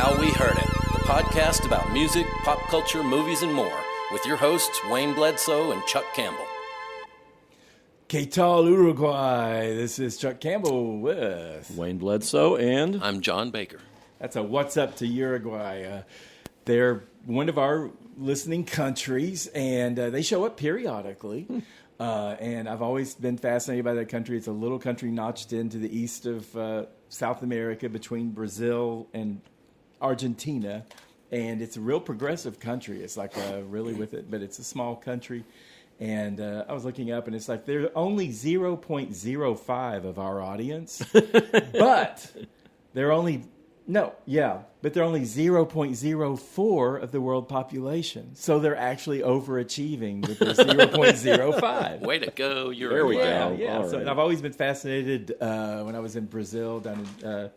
How We Heard It, the podcast about music, pop culture, movies, and more, with your hosts, Wayne Bledsoe and Chuck Campbell. Que tal, Uruguay? This is Chuck Campbell with Wayne Bledsoe, and I'm John Baker. That's a What's Up to Uruguay. They're one of our listening countries, and they show up periodically. And I've always been fascinated by that country. It's a little country notched into the east of South America between Brazil and Argentina. And it's a real progressive country. It's like really with it, but it's a small country. And I was looking up, and it's like they're only 0.05 of our audience, but they're only... but they're only 0.04 of the world population. So they're actually overachieving with their 0.05. Way to go, Uruguay. There we go. Yeah. All So, right. and I've always been fascinated when I was in Brazil, down in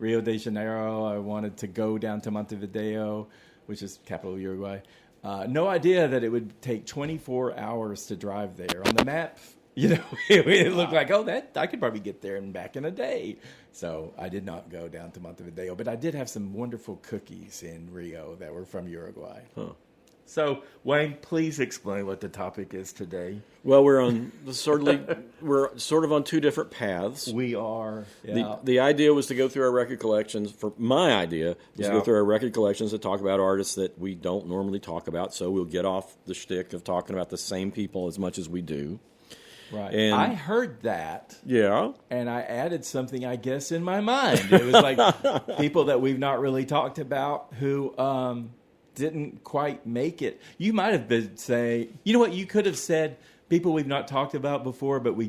Rio de Janeiro. I wanted to go down to Montevideo, which is capital of Uruguay. No idea that it would take 24 hours to drive there. On the map, it looked like, that I could probably get there and back in a day. So I did not go down to Montevideo, but I did have some wonderful cookies in Rio that were from Uruguay. Huh. So, Wayne, please explain what the topic is today. Well, we're sort of on two different paths. We are. Yeah. The idea was to go through our record collections. For my idea was to go through our record collections and talk about artists that we don't normally talk about. So we'll get off the shtick of talking about the same people as much as we do. Right. And I heard that. Yeah. And I added something, I guess, in my mind. It was like people that we've not really talked about who didn't quite make it. You might have been saying, you know what, you could have said people we've not talked about before, but we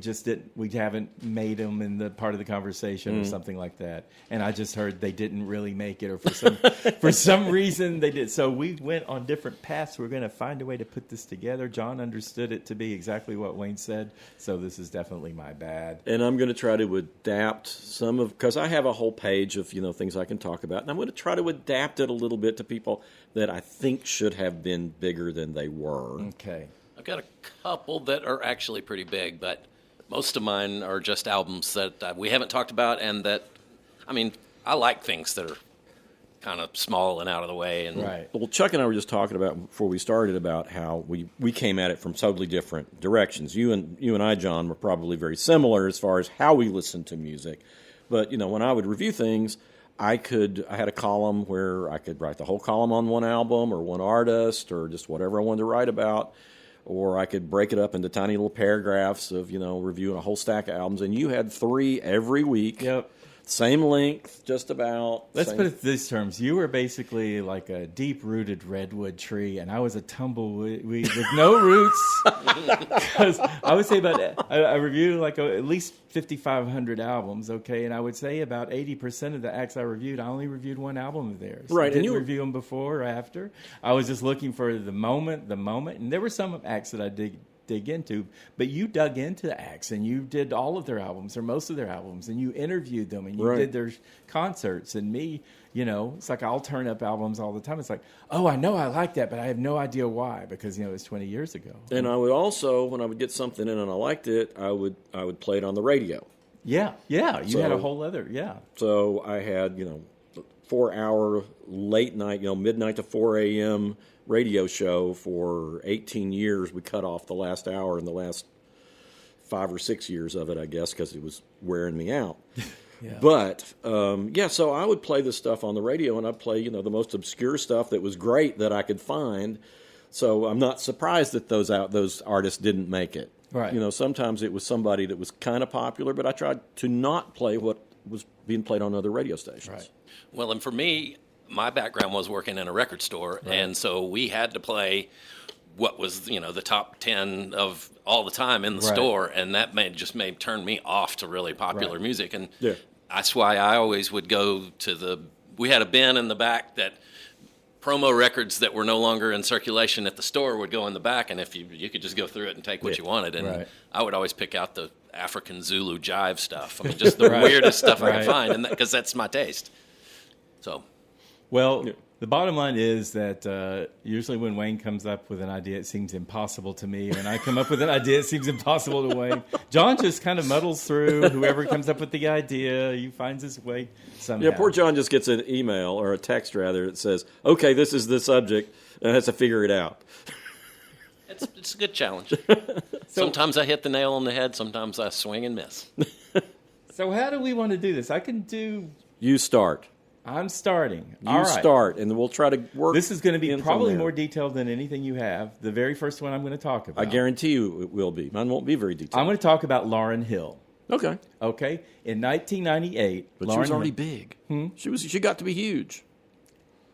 haven't made them in the part of the conversation or something like that. And I just heard they didn't really make it, or for some reason they did. So we went on different paths. We're going to find a way to put this together. John understood it to be exactly what Wayne said. So this is definitely my bad. And I'm going to try to adapt because I have a whole page of things I can talk about, and I'm going to try to adapt it a little bit to people that I think should have been bigger than they were. Okay. I've got a couple that are actually pretty big, but most of mine are just albums that we haven't talked about, and that, I like things that are kind of small and out of the way. And Right. Well, Chuck and I were just talking about before we started about how we came at it from totally different directions. You and I, John, were probably very similar as far as how we listen to music. But when I would review things, I had a column where I could write the whole column on one album or one artist or just whatever I wanted to write about. Or I could break it up into tiny little paragraphs of, reviewing a whole stack of albums. And you had 3 every week. Yep. Same length, just about. Let's put it these terms. You were basically like a deep-rooted redwood tree, and I was a tumbleweed with no roots. Because I would say I reviewed at least 5,500 albums, okay? And I would say about 80% of the acts I reviewed, I only reviewed one album of theirs. Right. I didn't review them before or after. I was just looking for the moment. And there were some acts that I dig into, but you dug into the acts and you did all of their albums or most of their albums, and you interviewed them and you did their concerts. And me, it's like I'll turn up albums all the time. It's like, oh, I know I like that, but I have no idea why, because it was 20 years ago. And I would also, when I would get something in and I liked it, I would play it on the radio. Yeah. You had a whole other So I had 4-hour late night, midnight to 4 a.m. radio show for 18 years. We cut off the last hour in the last 5 or 6 years of it, I guess, because it was wearing me out. Yeah. But, so I would play this stuff on the radio, and I'd play, the most obscure stuff that was great that I could find. So I'm not surprised that those artists didn't make it. Right. Sometimes it was somebody that was kind of popular, but I tried to not play what was being played on other radio stations. Right. Well, and for me, my background was working in a record store, and so we had to play what was, the top 10 of all the time in the store, and that turned me off to really popular music. And that's why I always would go to we had a bin in the back that promo records that were no longer in circulation at the store would go in the back, and if you could just go through it and take what you wanted. And I would always pick out the African Zulu jive stuff. Just the weirdest stuff I could find, and because that's my taste. So, well, The bottom line is that usually when Wayne comes up with an idea, it seems impossible to me. When I come up with an idea, it seems impossible to Wayne. John just kind of muddles through. Whoever comes up with the idea, he finds his way somehow. Yeah, poor John just gets an email or a text, rather, that says, okay, this is the subject, and has to figure it out. It's a good challenge. Sometimes I hit the nail on the head. Sometimes I swing and miss. So how do we want to do this? I can do... You start. I'm starting. You All right. start, and then we'll try to work. This is going to be in from probably there. more detailed than anything you have. The very first one I'm going to talk about. I guarantee you it will be. Mine won't be very detailed. I'm going to talk about Lauryn Hill. Okay. Okay? In 1998... But Lauryn she was already Hill, big. She got to be huge.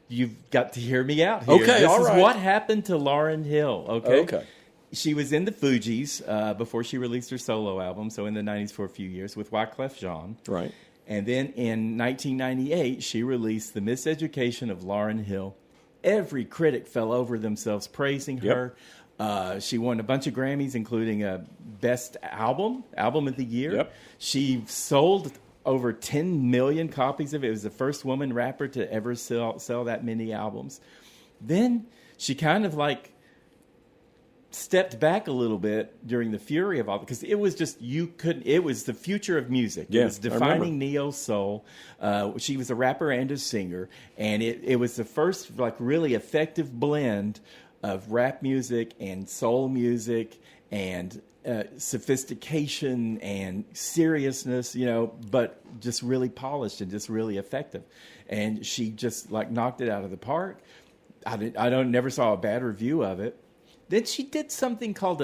You've got to hear me out here. Okay, this all is right. what happened to Lauryn Hill. Okay? Okay. She was in the Fugees before she released her solo album, so in the 90s for a few years, with Wyclef Jean. Right. And then in 1998, she released The Miseducation of Lauryn Hill. Every critic fell over themselves praising her. She won a bunch of Grammys, including a Best Album of the Year. Yep. She sold over 10 million copies of it. It was the first woman rapper to ever sell that many albums. Then she kind of like stepped back a little bit during the fury of all, because it was just, it was the future of music. Yeah, It was defining neo soul. She was a rapper and a singer, and it was the first like really effective blend of rap music and soul music and sophistication and seriousness, but just really polished and just really effective. And she just like knocked it out of the park. I never saw a bad review of it. Then she did something called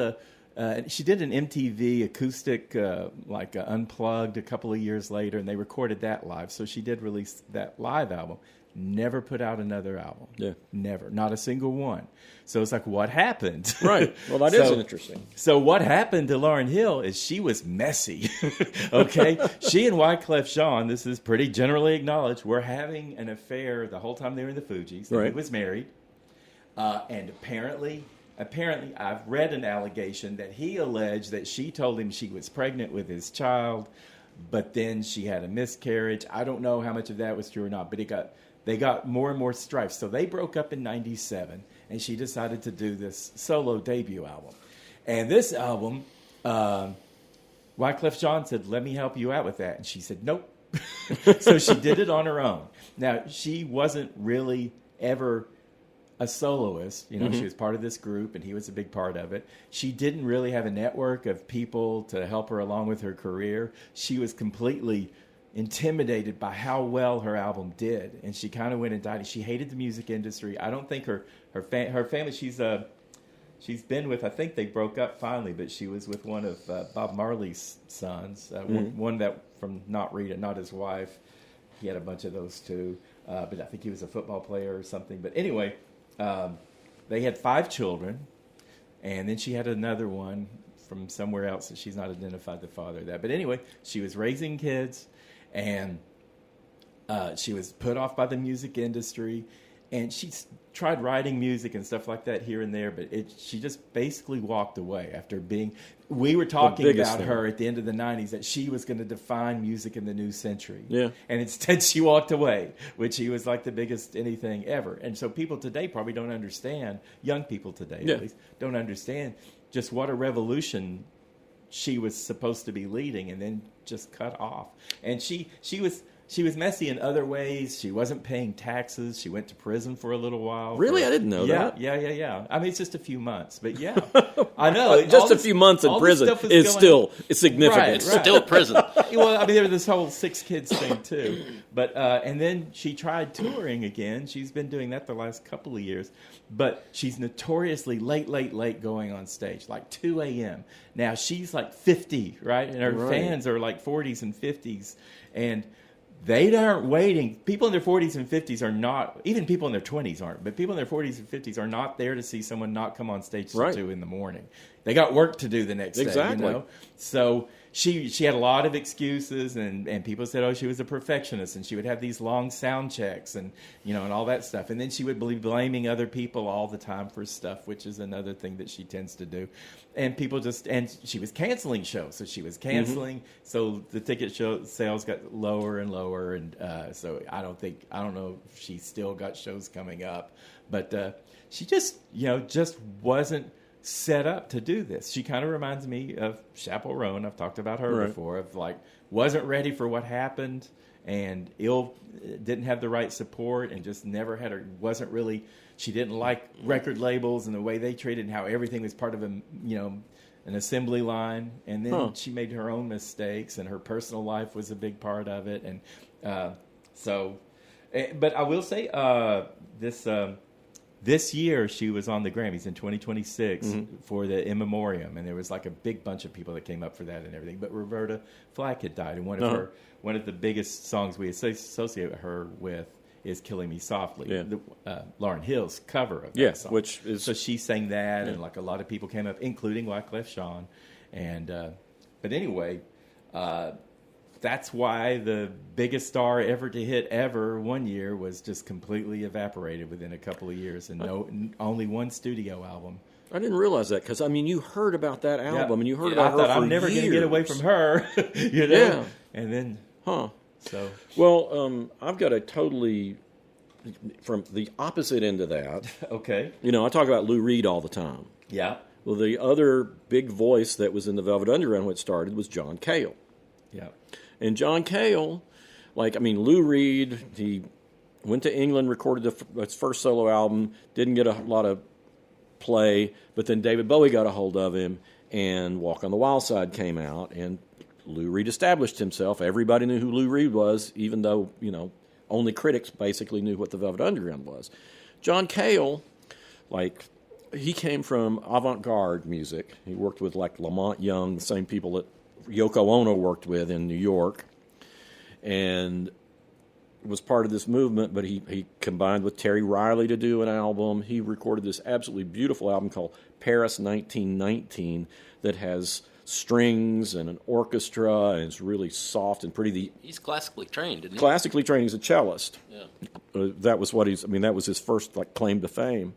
she did an MTV acoustic, Unplugged a couple of years later, and they recorded that live. So she did release that live album. Never put out another album. Yeah. Never. Not a single one. So it's like, what happened? Right. Well, that is interesting. So what happened to Lauryn Hill is she was messy. Okay? She and Wyclef Jean, this is pretty generally acknowledged, were having an affair the whole time they were in the Fugees. Right. He was married. And apparently, I've read an allegation that he alleged that she told him she was pregnant with his child, but then she had a miscarriage. I don't know how much of that was true or not, but they got more and more strife. So they broke up in 97, and she decided to do this solo debut album. And this album, Wyclef Jean said, let me help you out with that. And she said, nope. So she did it on her own. Now, she wasn't really ever a soloist. She was part of this group, and he was a big part of it. She didn't really have a network of people to help her along with her career. She was completely intimidated by how well her album did, and she kind of went and died. She hated the music industry. I don't think her family. She's been with. I think they broke up finally, but she was with one of Bob Marley's sons, one that from Not Rita, not his wife. He had a bunch of those too, but I think he was a football player or something. But anyway. They had 5 children, and then she had another one from somewhere else that she's not identified the father of that. But anyway, she was raising kids, and she was put off by the music industry, and she tried writing music and stuff like that here and there, but she just basically walked away after being... We were talking about her at the end of the 90s that she was going to define music in the new century. Yeah. And instead she walked away, which she was like the biggest anything ever. And so people today probably don't understand, young people today at least, don't understand just what a revolution she was supposed to be leading and then just cut off. And she was messy in other ways. She wasn't paying taxes. She went to prison for a little while. Really? I didn't know that. Yeah. I mean, it's just a few months, but yeah. I know. Just a few months in prison is still significant. Right. It's still prison. Well, I mean, there was this whole 6 kids thing, too. But and then she tried touring again. She's been doing that the last couple of years. But she's notoriously late going on stage, like 2 a.m. Now, she's like 50, right? And her fans are like 40s and 50s. And... they aren't waiting. People in their 40s and 50s are not, even people in their 20s aren't, but people in their 40s and 50s are not there to see someone not come on stage till 2 in the morning. They got work to do the next day, Exactly. So she had a lot of excuses, and people said, oh, she was a perfectionist, and she would have these long sound checks, and and all that stuff. And then she would be blaming other people all the time for stuff, which is another thing that she tends to do. And people and she was canceling shows, so she was canceling. So the ticket sales got lower and lower, and so I don't know if she still got shows coming up, but she just just wasn't set up to do this. She kind of reminds me of Chappell Roan. I've talked about her before. Of wasn't ready for what happened, and didn't have the right support, and just never had wasn't really. She didn't like record labels and the way they treated, and how everything was part of an assembly line. And then she made her own mistakes, and her personal life was a big part of it. And but I will say this year she was on the Grammys in 2026 for the In Memoriam, and there was a big bunch of people that came up for that and everything. But Roberta Flack had died, and one of the biggest songs we associate her with is "Killing Me Softly," Lauryn Hill's cover of that song. Which is so she sang that, and a lot of people came up, including Wyclef Jean. And but anyway, that's why the biggest star ever to hit ever one year was just completely evaporated within a couple of years, and only one studio album. I didn't realize that, because you heard about that album, and you heard about her for I'm never going to get away from her, Yeah, and then So I've got a totally from the opposite end of that. Okay. I talk about Lou Reed all the time. Yeah. Well, the other big voice that was in the Velvet Underground when it started was John Cale. Yeah. And John Cale, Lou Reed, he went to England, recorded his first solo album, didn't get a lot of play, but then David Bowie got a hold of him, and Walk on the Wild Side came out, and Lou Reed established himself. Everybody knew who Lou Reed was, even though, only critics basically knew what the Velvet Underground was. John Cale, he came from avant-garde music. He worked with Lamont Young, the same people that Yoko Ono worked with in New York, and was part of this movement, but he combined with Terry Riley to do an album. He recorded this absolutely beautiful album called Paris 1919 that has strings and an orchestra, and it's really soft and pretty. He's classically trained, isn't he? Classically trained. He's a cellist. Yeah. That was what that was his first claim to fame.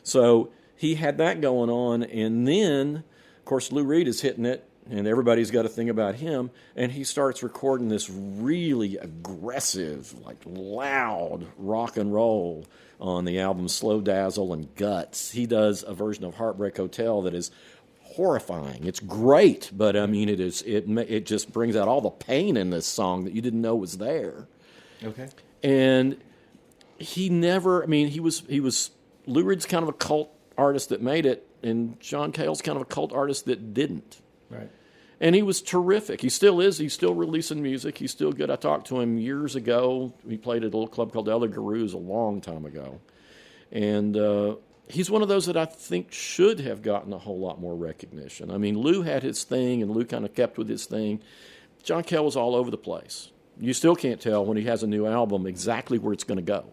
So he had that going on, and then, of course, Lou Reed is hitting it, and everybody's got a thing about him, and he starts recording this really aggressive, loud rock and roll on the album Slow Dazzle and Guts. He does a version of Heartbreak Hotel that is horrifying. It's great, but it just brings out all the pain in this song that you didn't know was there. Okay. And he never, Lou Reed's kind of a cult artist that made it, and John Cale's kind of a cult artist that didn't. Right. And he was terrific. He still is. He's still releasing music. He's still good. I talked to him years ago. He played at a little club called Elder Gurus a long time ago. And he's one of those that I think should have gotten a whole lot more recognition. Lou had his thing, and Lou kind of kept with his thing. John Cale was all over the place. You still can't tell when he has a new album exactly where it's going to go.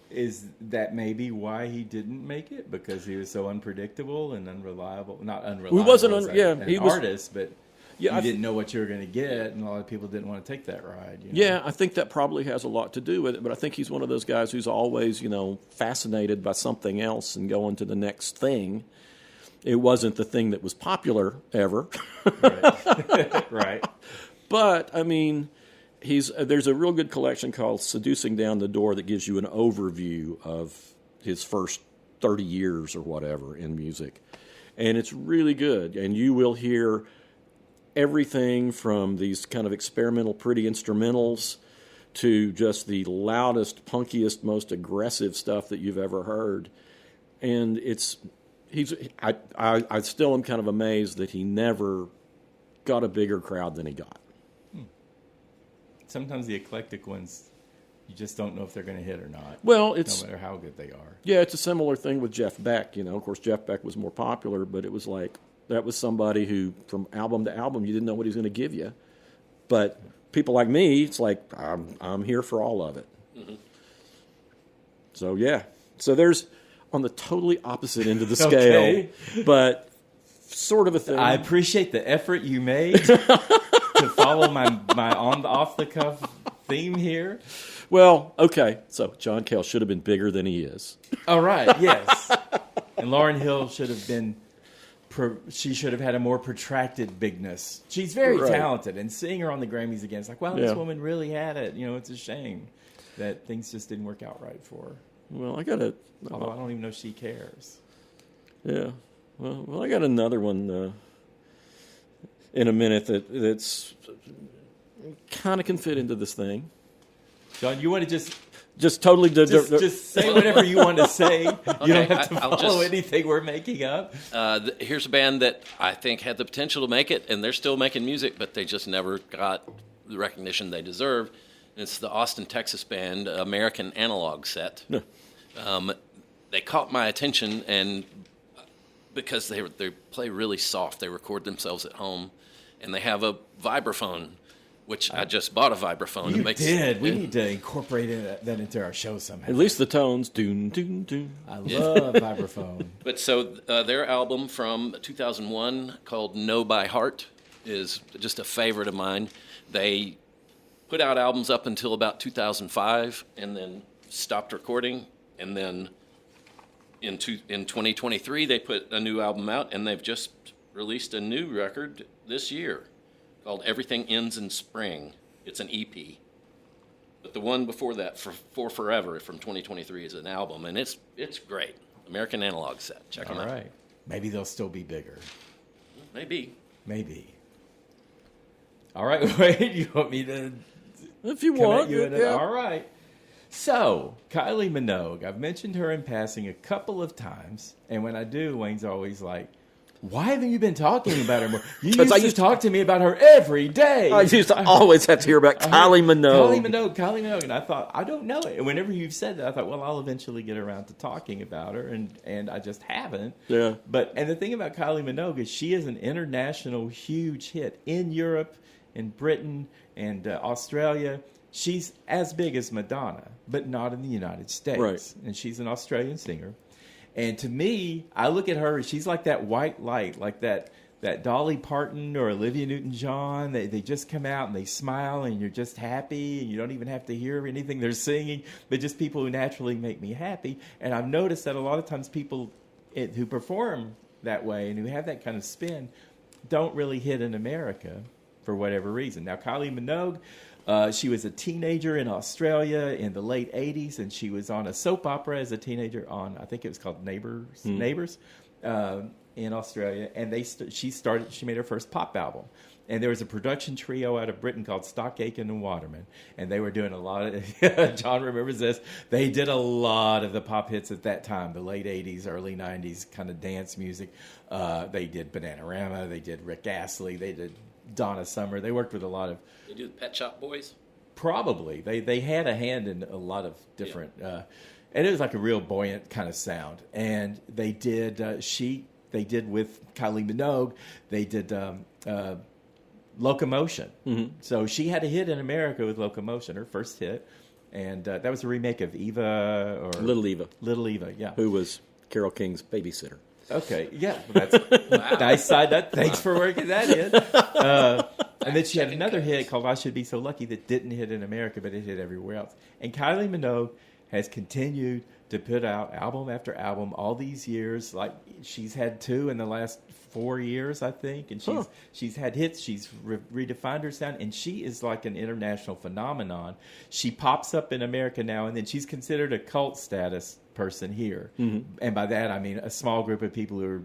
Is that maybe why he didn't make it? Because he was so unpredictable and unreliable? Not unreliable. He wasn't he was artist, but you didn't know what you were going to get, and a lot of people didn't want to take that ride. Yeah, I think that probably has a lot to do with it, but I think he's one of those guys who's always, fascinated by something else and going to the next thing. It wasn't the thing that was popular ever. Right. Right. But, there's a real good collection called Seducing Down the Door that gives you an overview of his first 30 years or whatever in music. And it's really good. And you will hear everything from these kind of experimental, pretty instrumentals to just the loudest, punkiest, most aggressive stuff that you've ever heard. And I still am kind of amazed that he never got a bigger crowd than he got. Sometimes the eclectic ones, you just don't know if they're going to hit or not. Well, no matter how good they are. Yeah, it's a similar thing with Jeff Beck. Of course, Jeff Beck was more popular, but it was that was somebody who, from album to album, you didn't know what he was going to give you. But people like me, it's I'm here for all of it. Mm-hmm. So there's on the totally opposite end of the scale, Okay. but sort of a thing. I appreciate the effort you made to follow my on off the cuff theme here. Well, okay. So John Cale should have been bigger than he is. All right, yes. And Lauryn Hill should have been. She should have had a more protracted bigness. She's very talented, and seeing her on the Grammys again, it's like, wow, this woman really had it. You know, it's a shame that things just didn't work out right for her. Well, I got a. Although I don't even know if she cares. Yeah. Well, I got another one in a minute that's kind of can fit into this thing. John, you want to just totally just say whatever you want to say. You Okay, don't have to I'll follow just- anything we're making up. Here's a band that I think had the potential to make it, and they're still making music, but they just never got the recognition they deserve. And it's the Austin, Texas band, American Analog Set. They caught my attention, and because they play really soft, they record themselves at home, and they have a vibraphone, which I just bought a vibraphone. You did. We need to incorporate that into our show somehow. At least the tones. Doon, doon, doon. I love vibraphone. But so their album from 2001 called Know by Heart is just a favorite of mine. They put out albums up until about 2005 and then stopped recording. And then in 2023, they put a new album out, and they've just released a new record this year called Everything Ends in Spring. It's an EP. But the one before that, For Forever, from 2023, is an album, and it's great. American Analog Set. Check them out. All right. Maybe they'll still be bigger. Maybe. All right, Wade, you want me to If you come want. at you in it? Yeah. All right. So, Kylie Minogue, I've mentioned her in passing a couple of times, and when I do, Wayne's always like, why haven't you been talking about her more? You used to talk to me about her every day. I used to always have to hear about Kylie Minogue. Kylie Minogue. And I thought, I don't know it. And whenever you've said that, I thought, well, I'll eventually get around to talking about her, and I just haven't. Yeah. And the thing about Kylie Minogue is she is an international huge hit in Europe, in Britain, and Australia. She's as big as Madonna, but not in the United States. Right. And she's an Australian singer. And to me, I look at her, she's like that white light, like that Dolly Parton or Olivia Newton-John. They just come out and they smile, and you're just happy, and you don't even have to hear anything they're singing, but just people who naturally make me happy. And I've noticed that a lot of times people who perform that way and who have that kind of spin don't really hit in America for whatever reason. Now, Kylie Minogue, she was a teenager in Australia in the late 80s, and she was on a soap opera as a teenager on, I think it was called Neighbours, in Australia. And she made her first pop album. And there was a production trio out of Britain called Stock Aitken and Waterman. And they were doing a lot of, John remembers this, they did a lot of the pop hits at that time, the late 80s, early 90s kind of dance music. They did Bananarama, they did Rick Astley, they did Donna Summer. They worked with a lot of... They do the Pet Shop Boys? Probably. They had a hand in a lot of different... and it was like a real buoyant kind of sound. And they did... They did with Kylie Minogue, they did Locomotion. Mm-hmm. So she had a hit in America with Locomotion, her first hit. And that was a remake of Eva or... Little Eva. Little Eva, yeah. Who was Carole King's babysitter. Okay, yeah, that's nice side. Thanks for working that in. And then she had another hit called "I Should Be So Lucky" that didn't hit in America, but it hit everywhere else. And Kylie Minogue has continued to put out album after album all these years. Like she's had 2 in the last 4 years, I think, and she's had hits. She's redefined her sound, and she is like an international phenomenon. She pops up in America now, and then she's considered a cult status person here. Mm-hmm. And by that I mean a small group of people who are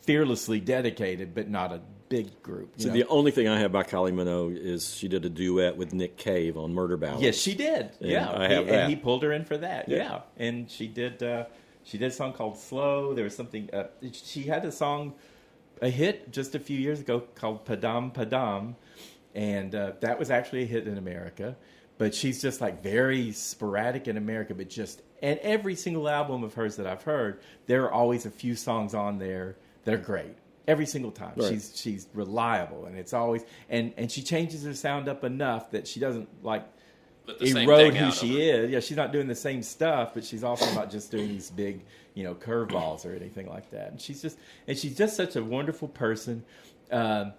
fearlessly dedicated, but not a big group. So the only thing I have by Kylie Minogue is she did a duet with Nick Cave on Murder Ballads. Yes, she did. And yeah, I have that. And he pulled her in for that. Yeah, and she did a song called "Slow." There was something. She had a hit just a few years ago called "Padam Padam," and that was actually a hit in America. But she's just like very sporadic in America, but and every single album of hers that I've heard, there are always a few songs on there that are great. Every single time. Right. She's reliable, and it's always and she changes her sound up enough that she doesn't like But the same erode thing who out she of her. is. Yeah, she's not doing the same stuff, but she's also not just doing these big, curveballs or anything like that. And she's just such a wonderful person. And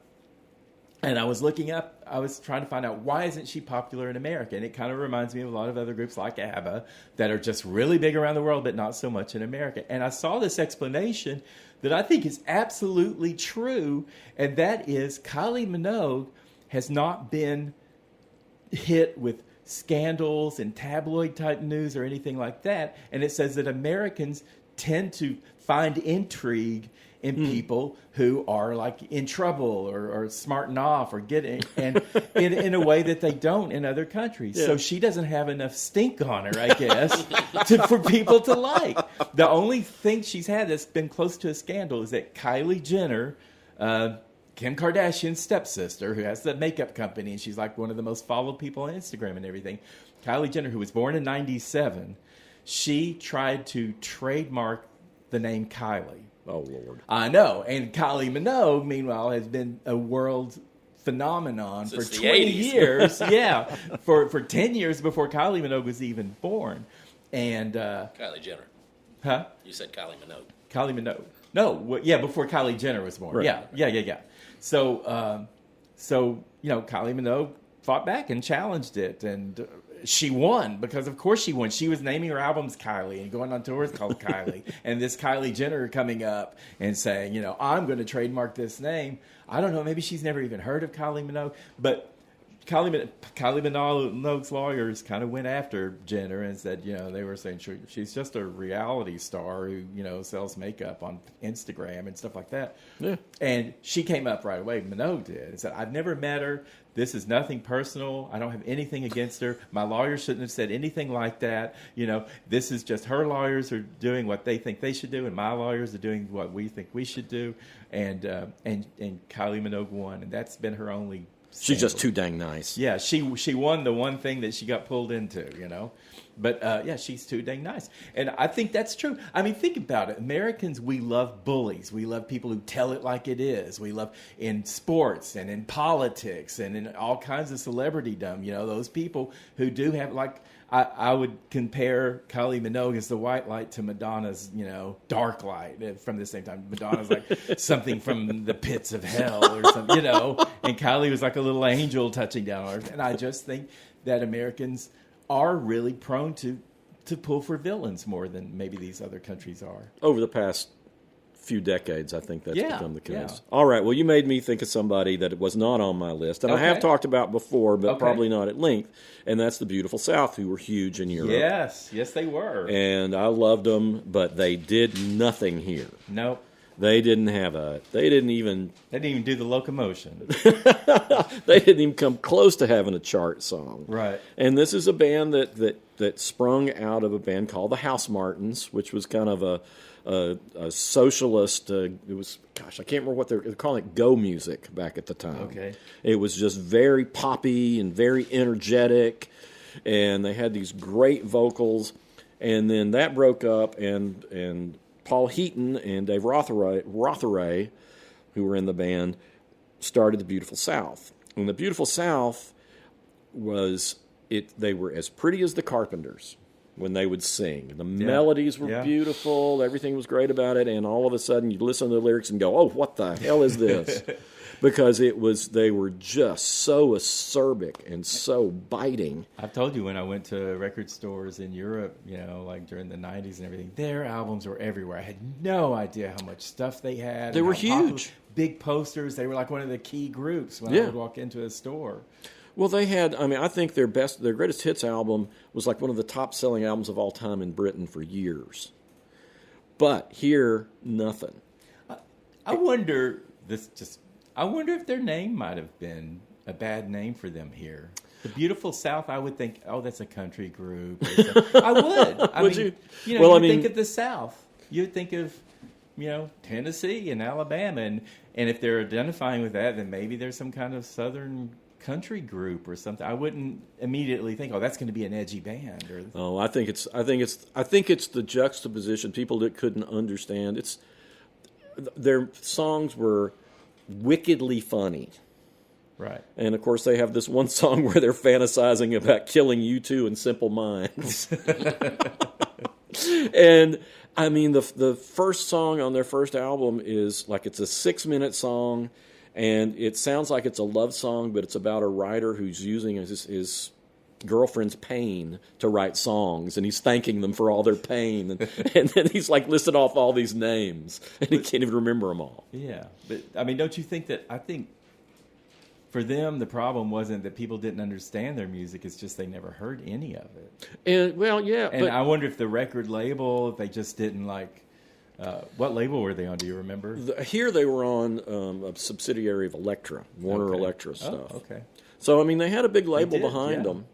I was trying to find out, why isn't she popular in America? And it kind of reminds me of a lot of other groups like ABBA that are just really big around the world, but not so much in America. And I saw this explanation that I think is absolutely true, and that is Kylie Minogue has not been hit with scandals and tabloid type news or anything like that. And it says that Americans tend to find intrigue in people who are like in trouble or smarting off or getting and in a way that they don't in other countries. Yeah. So she doesn't have enough stink on her, I guess, for people to like. The only thing she's had that's been close to a scandal is that Kylie Jenner, Kim Kardashian's stepsister, who has the makeup company, and she's like one of the most followed people on Instagram and everything. Kylie Jenner, who was born in 1997, she tried to trademark the name Kylie. Oh, Lord. I know. And Kylie Minogue, meanwhile, has been a world phenomenon Since for the 20 80s. years. Yeah. For 10 years before Kylie Minogue was even born. And, Kylie Jenner. huh? You said Kylie Minogue. Kylie Minogue. No, yeah, before Kylie Jenner was born. Right. Yeah. So, Kylie Minogue fought back and challenged it, and she won because, of course, she won. She was naming her albums Kylie and going on tours called Kylie, and this Kylie Jenner coming up and saying, I'm going to trademark this name. I don't know, maybe she's never even heard of Kylie Minogue, but Kylie Minogue's lawyers kind of went after Jenner and said, they were saying she's just a reality star who, sells makeup on Instagram and stuff like that. Yeah. And she came up right away, Minogue did, and said, I've never met her. This is nothing personal. I don't have anything against her. My lawyers shouldn't have said anything like that. This is just her lawyers are doing what they think they should do, and my lawyers are doing what we think we should do. And Kylie Minogue won, and that's been her only She's just scandal. too dang nice. Yeah, she won the one thing that she got pulled into, But, she's too dang nice. And I think that's true. I mean, think about it. Americans, we love bullies. We love people who tell it like it is. We love in sports and in politics and in all kinds of celebritydom, those people who do have, like, I would compare Kylie Minogue as the white light to Madonna's, dark light from the same time. Madonna's like something from the pits of hell or something, and Kylie was like a little angel touching down on her. And I just think that Americans are really prone to pull for villains more than maybe these other countries are. Over the past few decades, I think that's Yeah, become the case. yeah. All right. Well, you made me think of somebody that was not on my list, and I have Okay. talked about before, but Okay. probably not at length, and that's the Beautiful South, who were huge in Europe. Yes, they were. And I loved them, but they did nothing here. Nope. They didn't even They didn't even do the locomotion. they didn't even come close to having a chart song. Right. And this is a band that sprung out of a band called the House Martins, which was kind of a socialist. It was, I can't remember what they're calling it, go music back at the time. Okay. It was just very poppy and very energetic, and they had these great vocals. And then that broke up, and Paul Heaton and Dave Rotheray, who were in the band, started the Beautiful South. And the Beautiful South they were as pretty as the Carpenters when they would sing. The melodies were beautiful, everything was great about it, and all of a sudden you'd listen to the lyrics and go, oh, what the hell is this? Because they were just so acerbic and so biting. I've told you when I went to record stores in Europe, like during the 90s and everything, their albums were everywhere. I had no idea how much stuff they had. They and were how popular- huge. Big posters. They were like one of the key groups when I would walk into a store. Well, they had, I think their greatest hits album was like one of the top selling albums of all time in Britain for years. But here, nothing. I wonder if their name might have been a bad name for them here. The Beautiful South, I would think, oh, that's a country group. Or something. I would. Would you? You Well, would think of the South. You'd think of, Tennessee and Alabama. And if they're identifying with that, then maybe there's some kind of Southern country group or something. I wouldn't immediately think, oh, that's going to be an edgy band. Oh, I think it's the juxtaposition. People that couldn't understand. Their songs were wickedly funny. Right. And of course, they have this one song where they're fantasizing about killing U2 and Simple Minds. And I mean, the first song on their first album is like, it's a 6-minute song, and it sounds like it's a love song, but it's about a writer who's using his girlfriend's pain to write songs, and he's thanking them for all their pain, and then he's like listed off all these names, and he can't even remember them all. Yeah, but I mean, don't you think that? I think for them, the problem wasn't that people didn't understand their music; it's just they never heard any of it. And well, yeah, and I wonder if the record label, if they just didn't like. What label were they on? Do you remember? Here they were on a subsidiary of Elektra, Warner Elektra stuff. Oh, okay. So I mean, they had a big label behind them.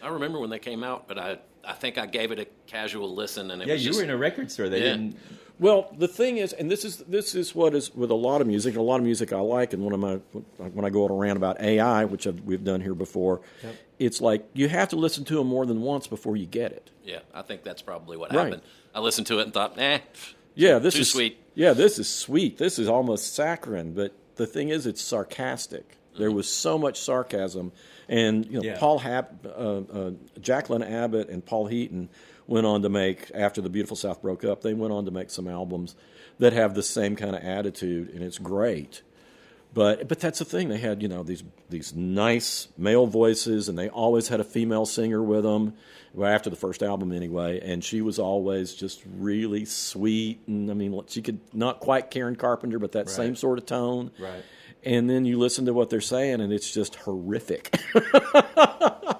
I remember when they came out, but I think I gave it a casual listen, and it was you just, were in a record store. They didn't. Well, the thing is, and this is what is with a lot of music. A lot of music I like, and when I go around about AI, which we've done here before, it's like you have to listen to them more than once before you get it. Yeah, I think that's probably what happened. I listened to it and thought, yeah, this is sweet. Yeah, this is sweet. This is almost saccharine. But the thing is, it's sarcastic. Mm-hmm. There was so much sarcasm, and Jacqueline Abbott and Paul Heaton went on to make, after the Beautiful South broke up, they went on to make some albums that have the same kind of attitude, and it's great. But that's the thing. They had these nice male voices, and they always had a female singer with them. Well, after the first album anyway, and she was always just really sweet, and I mean, she could not quite Karen Carpenter, but that same sort of tone. Right. And then you listen to what they're saying, and it's just horrific.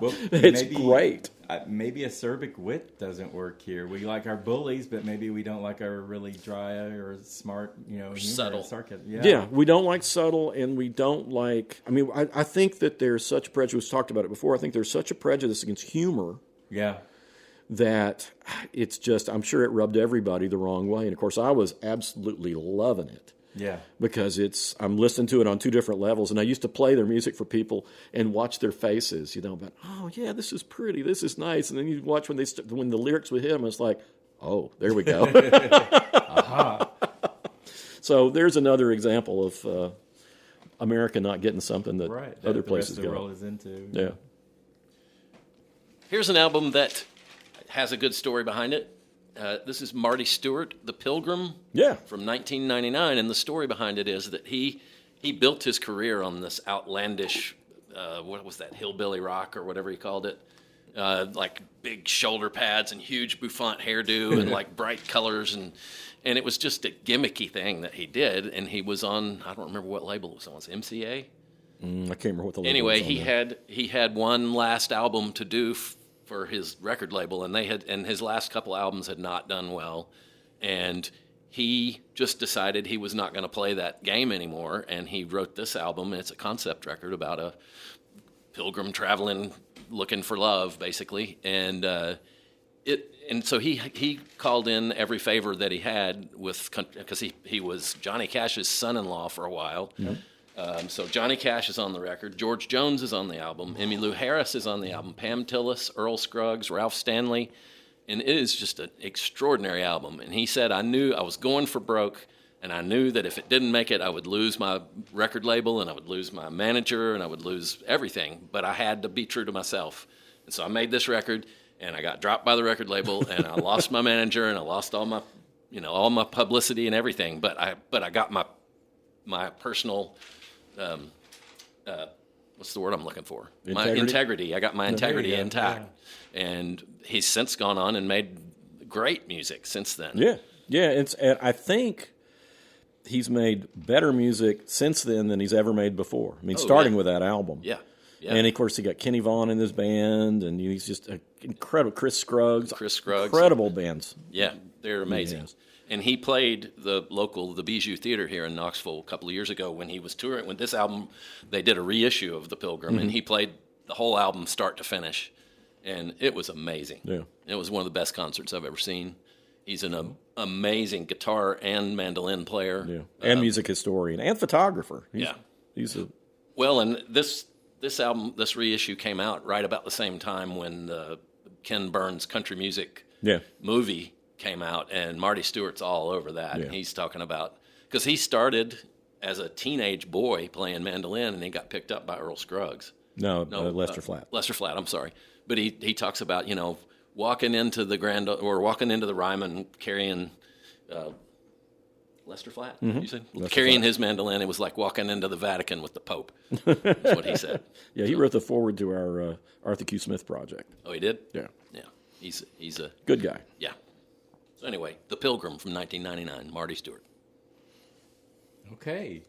Well, it's great. Maybe acerbic wit doesn't work here. We like our bullies, but maybe we don't like our really dry or smart, humor, subtle, sarcasm. Yeah, we don't like subtle, and we don't like. I mean, I think that there's such prejudice. We've talked about it before. I think there's such a prejudice against humor. Yeah. That it's just, I'm sure it rubbed everybody the wrong way. And of course, I was absolutely loving it. Yeah. Because I'm listening to it on two different levels. And I used to play their music for people and watch their faces, about, oh, yeah, this is pretty, this is nice. And then you watch when the lyrics would hit them, it's like, oh, there we go. Aha. So there's another example of America not getting something that other places the go. world is into. Yeah. Here's an album that has a good story behind it. This is Marty Stuart, The Pilgrim, from 1999, and the story behind it is that he built his career on this outlandish, what was that, hillbilly rock or whatever he called it, like big shoulder pads and huge bouffant hairdo and like bright colors, and it was just a gimmicky thing that he did, and he was on, I don't remember what label it was on, was it MCA? I can't remember what the label Anyway, was on he had one last album to do for his record label, and his last couple albums had not done well, and he just decided he was not going to play that game anymore, and he wrote this album, and it's a concept record about a pilgrim traveling, looking for love, basically, and so he called in every favor that he had because he was Johnny Cash's son-in-law for a while. Yep. So Johnny Cash is on the record. George Jones is on the album. Emmylou Harris is on the album. Pam Tillis, Earl Scruggs, Ralph Stanley. And it is just an extraordinary album. And he said, I knew I was going for broke, and I knew that if it didn't make it, I would lose my record label, and I would lose my manager, and I would lose everything. But I had to be true to myself. And so I made this record, and I got dropped by the record label, and I lost my manager, and I lost all my publicity and everything. But I got my personal... what's the word I'm looking for? Integrity? My integrity. I got my integrity intact. Yeah. And he's since gone on and made great music since then. Yeah. Yeah. And I think he's made better music since then than he's ever made before. I mean, starting with that album. Yeah. Yeah. And of course, he got Kenny Vaughan in his band, and he's just incredible. Chris Scruggs. Incredible bands. Yeah. They're amazing. Yes. And he played the Bijou Theater here in Knoxville a couple of years ago when he was touring. When this album, they did a reissue of The Pilgrim, and he played the whole album start to finish. And it was amazing. Yeah. It was one of the best concerts I've ever seen. He's an amazing guitar and mandolin player. Yeah. And music historian and photographer. Well, and this album, this reissue came out right about the same time when the Ken Burns country music movie came out, and Marty Stewart's all over that. Yeah. And he's talking about, because he started as a teenage boy playing mandolin, and he got picked up by Earl Scruggs. No, Lester Flatt. Lester Flatt, I'm sorry. But he talks about, walking into the Ryman carrying Lester Flatt, you said? Carrying his mandolin. It was like walking into the Vatican with the Pope. That's what he said. Yeah, he wrote the foreword to our Arthur Q. Smith project. Oh, he did? Yeah. Yeah. He's a good guy. Yeah. So anyway, The Pilgrim from 1999, Marty Stuart. Okay.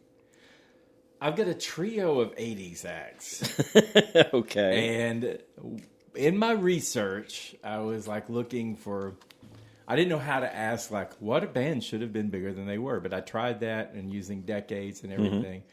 I've got a trio of 80s acts. Okay. And in my research, I was looking for, I didn't know how to ask what a band should have been bigger than they were, but I tried that and using decades and everything.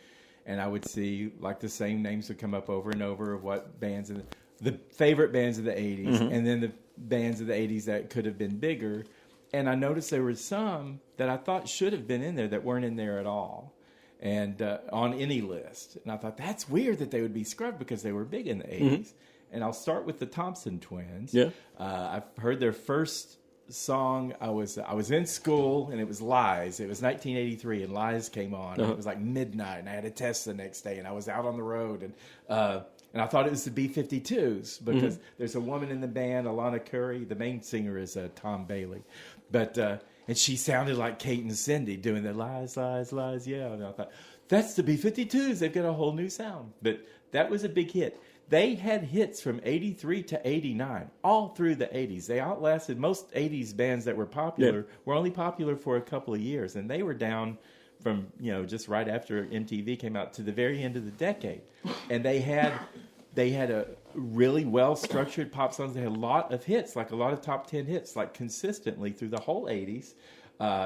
And I would see the same names would come up over and over of what bands, the favorite bands of the 80s, and then the bands of the 80s that could have been bigger. And I noticed there were some that I thought should have been in there that weren't in there at all, and on any list. And I thought, that's weird that they would be scrubbed because they were big in the 80s. And I'll start with the Thompson Twins. Yeah. I've heard their first song. I was in school, and it was Lies. It was 1983, and Lies came on. And it was midnight, and I had a test the next day, and I was out on the road, and I thought it was the B-52s because there's a woman in the band, Alana Curry. The main singer is Tom Bailey. But and she sounded like Kate and Cindy doing the lies, lies, lies, yeah. And I thought, that's the B-52s. They've got a whole new sound. But that was a big hit. They had hits from 83 to 89, all through the 80s. They outlasted most 80s bands that were popular, were only popular for a couple of years. And they were down from, just right after MTV came out to the very end of the decade. And they had a really well-structured pop songs. They had a lot of hits, a lot of top 10 hits, consistently through the whole 80s,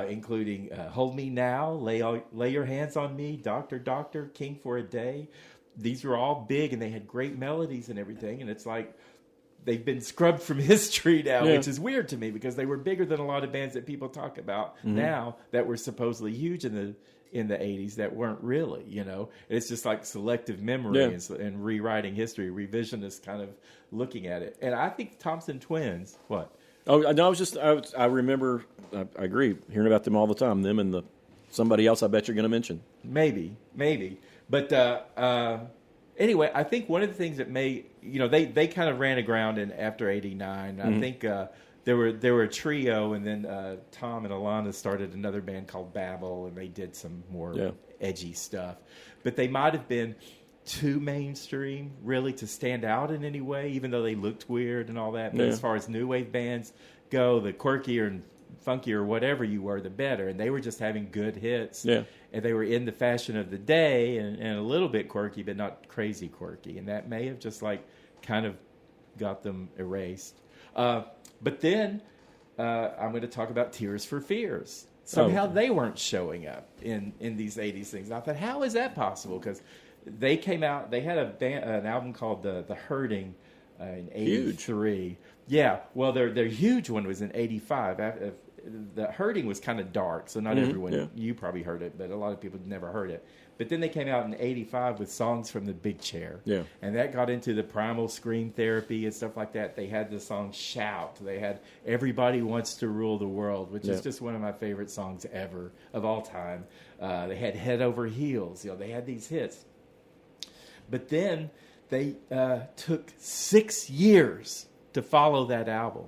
including Hold Me Now, Lay Your Hands on Me, Doctor, Doctor, King for a Day. These were all big, and they had great melodies and everything. And it's they've been scrubbed from history now, which is weird to me because they were bigger than a lot of bands that people talk about now that were supposedly huge in the 80s that weren't really, It's just selective memory and rewriting history, revisionist kind of looking at it. And I think Thompson Twins, what? Oh, no, I remember, I agree, hearing about them all the time, them and somebody else I bet you're going to mention. Maybe. But anyway, I think one of the things that they kind of ran aground after 89. I think there were a trio, and then Tom and Alana started another band called Babel, and they did some more edgy stuff. But they might have been too mainstream, really, to stand out in any way, even though they looked weird and all that. But as far as new wave bands go, the quirkier and funkier, whatever you were, the better. And they were just having good hits. Yeah. And they were in the fashion of the day and a little bit quirky, but not crazy quirky. And that may have just kind of got them erased. But then I'm going to talk about Tears for Fears. Somehow they weren't showing up in these 80s things. And I thought, how is that possible? Because they came out, they had an album called The Hurting in 83. Huge. Yeah, well, their huge one was in 85. The Hurting was kind of dark, so not everyone, you probably heard it, but a lot of people never heard it. But then they came out in 85 with songs from the Big Chair. Yeah. And that got into the primal scream therapy and stuff like that. They had the song Shout. They had Everybody Wants to Rule the World, which is just one of my favorite songs ever, of all time. They had Head Over Heels. They had these hits. But then they took 6 years to follow that album.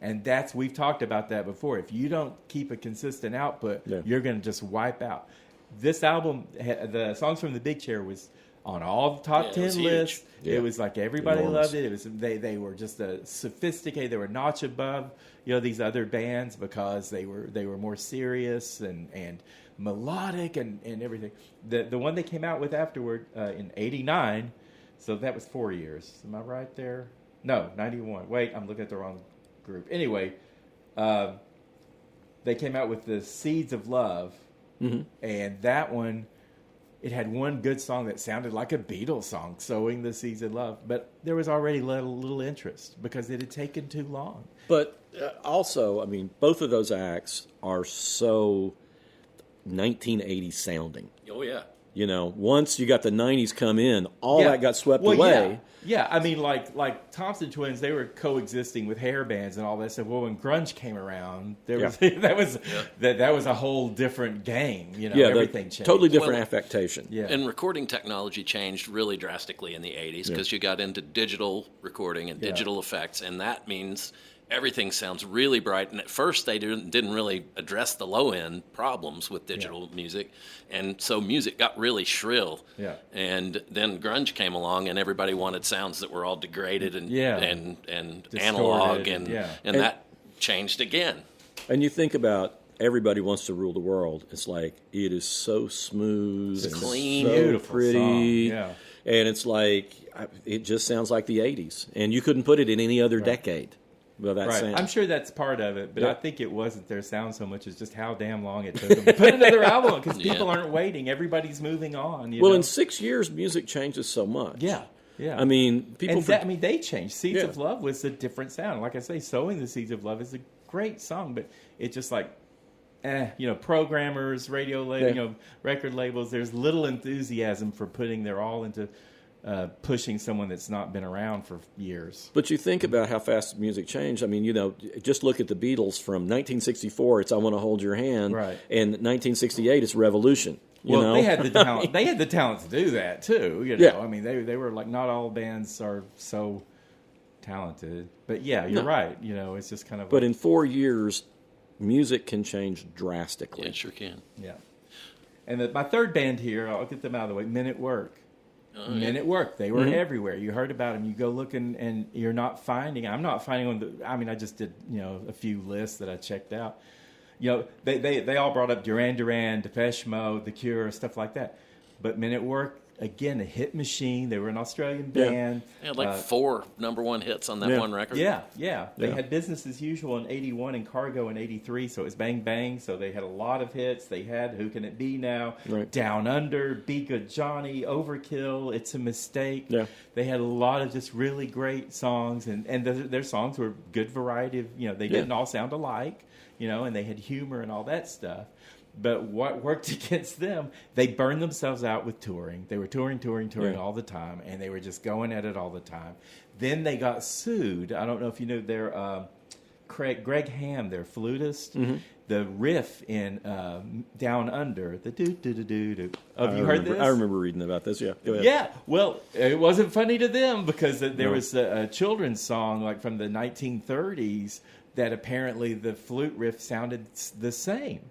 And we've talked about that before. If you don't keep a consistent output, you're going to just wipe out. This album, the songs from the Big Chair was on all the top 10 lists. Yeah. It was everybody loved it. It was they were just sophisticated. They were a notch above these other bands because they were more serious and melodic and everything. The one they came out with afterward in 89, so that was 4 years. Am I right there? No, 91. Wait, I'm looking at the wrong group. Anyway, they came out with the Seeds of Love, and that one, it had one good song that sounded like a Beatles song, Sowing the Seeds of Love, but there was already little interest because it had taken too long. But also, I mean, both of those acts are so 1980 sounding. Oh, yeah. You know, once you got the 90s come in, all that got swept away. Yeah, I mean, like Thompson Twins, they were coexisting with hair bands and all that stuff. Well, when grunge came around, there was that was a whole different game. You know, everything changed. Totally different affectation. Yeah, and recording technology changed really drastically in the 80s because you got into digital recording and digital effects, and that means everything sounds really bright. And at first, they didn't really address the low end problems with digital music, and so music got really shrill. Yeah. And then grunge came along, and everybody wanted sounds that were all degraded and analog, and that changed again. And you think about Everybody Wants to Rule the World. It's like it is so smooth, and clean, so beautiful pretty, song. Yeah. And it's like it just sounds like the '80s, and you couldn't put it in any other decade. Well, that's right. I'm sure that's part of it, but I think it wasn't their sound so much as just how damn long it took them to put another album because people aren't waiting. Everybody's moving on. You know? In 6 years, music changes so much. Yeah. I mean, people. They changed. Seeds of Love was a different sound. Like I say, Sowing the Seeds of Love is a great song, but it's just like, programmers, record labels. There's little enthusiasm for putting their all into pushing someone that's not been around for years. But you think about how fast music changed. I mean, just look at the Beatles from 1964. It's "I Want to Hold Your Hand," right? And 1968, it's "Revolution." They had the talent. They had the talent to do that too. Yeah. I mean, they were like, not all bands are so talented, but you're right. It's just kind of. But in 4 years, music can change drastically. Yeah, it sure can. Yeah. And my third band here, I'll get them out of the way. Men at Work. Men at Work. They were everywhere. You heard about them. You go looking, and you're not finding. I'm not finding I just did a few lists that I checked out. They all brought up Duran Duran, Depeche Mode, The Cure, stuff like that. But Men at Work, again, a hit machine. They were an Australian band. They had like 4 number-1 hits on that one record. Yeah. They had Business as Usual in 81 and Cargo in 83, so it was Bang Bang. So they had a lot of hits. They had Who Can It Be Now, Down Under, Be Good Johnny, Overkill, It's a Mistake. Yeah. They had a lot of just really great songs, and their songs were good variety of, they didn't all sound alike, and they had humor and all that stuff. But what worked against them, they burned themselves out with touring. They were touring all the time, and they were just going at it all the time. Then they got sued. I don't know if you know their Greg Ham, their flutist. Mm-hmm. The riff in Down Under, the do-do-do-do-do. Have you heard this? I remember reading about this, yeah. Go ahead. Yeah, well, it wasn't funny to them because there was a children's song like from the 1930s that apparently the flute riff sounded the same.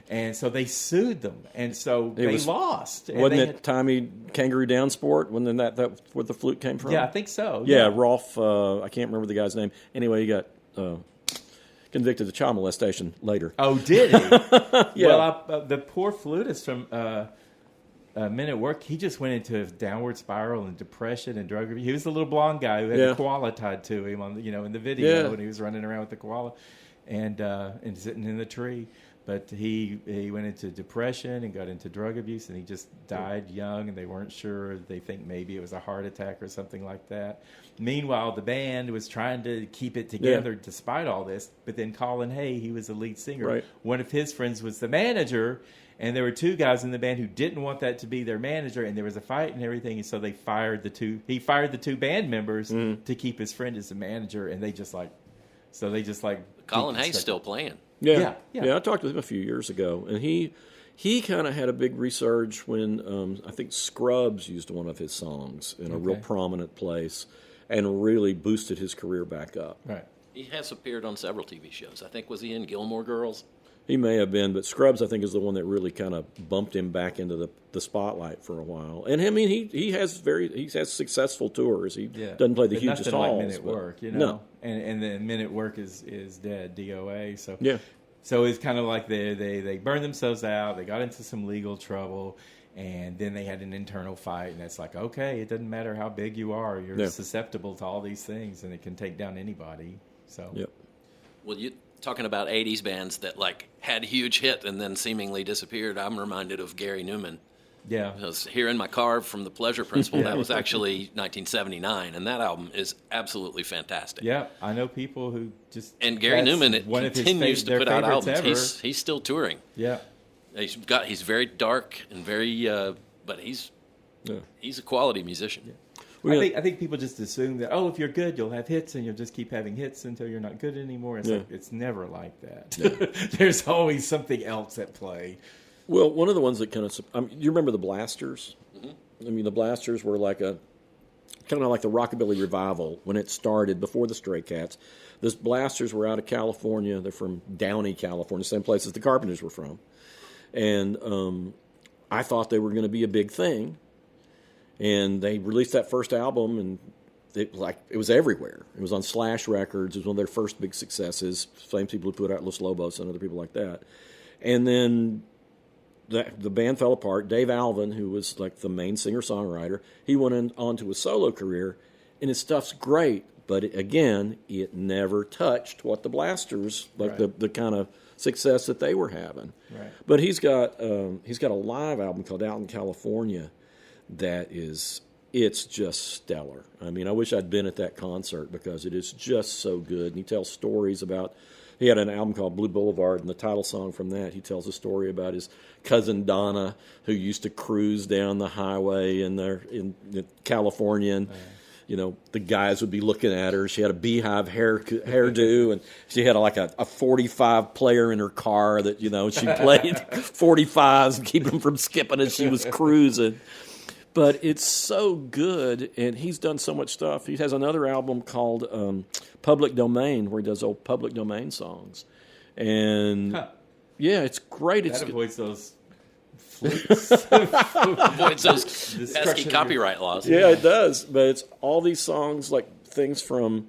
And so they sued them, and so they lost. Wasn't it Tommy Kangaroo Down Sport? Wasn't that where the flute came from? Yeah, I think so. Yeah, Rolf, I can't remember the guy's name. Anyway, he got convicted of child molestation later. Oh, did he? Well, the poor flutist from Men at Work, he just went into a downward spiral and depression and drug abuse. He was the little blonde guy who had the koala tied to him on in the video, and he was running around with the koala and sitting in the tree. But he went into depression and got into drug abuse, and he just died young, and they weren't sure. They think maybe it was a heart attack or something like that. Meanwhile, the band was trying to keep it together despite all this. But then Colin Hay, he was the lead singer. Right. One of his friends was the manager, and there were 2 guys in the band who didn't want that to be their manager, and there was a fight and everything. And so they fired the 2. He fired the 2 band members to keep his friend as the manager, and they just like. Colin Hay's still playing. Yeah. I talked with him a few years ago, and he kind of had a big resurge when I think Scrubs used one of his songs in a real prominent place, and really boosted his career back up. Right. He has appeared on several TV shows. I think, was he in Gilmore Girls? He may have been, but Scrubs, I think, is the one that really kind of bumped him back into the spotlight for a while. And I mean, he has successful tours. He doesn't play the hugest halls. Like Men at Work, No. And then Men at Work is dead, DOA. So yeah. So it's kind of like they burned themselves out. They got into some legal trouble, and then they had an internal fight. And it's like, okay, it doesn't matter how big you are, you're susceptible to all these things, and it can take down anybody. So well, you talking about 80s bands that like had huge hit and then seemingly disappeared. I'm reminded of Gary Newman. Yeah. I was here in my car from The Pleasure Principle. That was actually 1979, and that album is absolutely fantastic. Yeah, I know people who just... And Gary Newman continues to put out albums. He's still touring. Yeah. He's very dark and very... but he's a quality musician. Yeah. I think people just assume that, if you're good, you'll have hits, and you'll just keep having hits until you're not good anymore. It's never like that. Yeah. There's always something else at play. Well, one of the ones that kind of, you remember the Blasters? Mm-hmm. I mean, the Blasters were like kind of like the Rockabilly Revival when it started before the Stray Cats. The Blasters were out of California. They're from Downey, California, same place as the Carpenters were from. And I thought they were going to be a big thing. And they released that first album, and it was everywhere. It was on Slash Records. It was one of their first big successes. Same people who put out Los Lobos and other people like that. And then the band fell apart. Dave Alvin, who was like the main singer-songwriter, he went on to a solo career, and his stuff's great. But it never touched what the Blasters, the kind of success that they were having. Right. But he's got a live album called Out in California it's just stellar. I mean, I wish I'd been at that concert because it is just so good. And he tells stories about, he had an album called Blue Boulevard, and the title song from that, he tells a story about his cousin Donna, who used to cruise down the highway in California, and the guys would be looking at her. She had a beehive hairdo, and she had a 45 player in her car that, she played 45s and keep them from skipping as she was cruising. But it's so good, and he's done so much stuff. He has another album called Public Domain, where he does old Public Domain songs. And, it's great. That avoids those flukes. Avoids those pesky copyright laws. Yeah, it does. But it's all these songs, like things from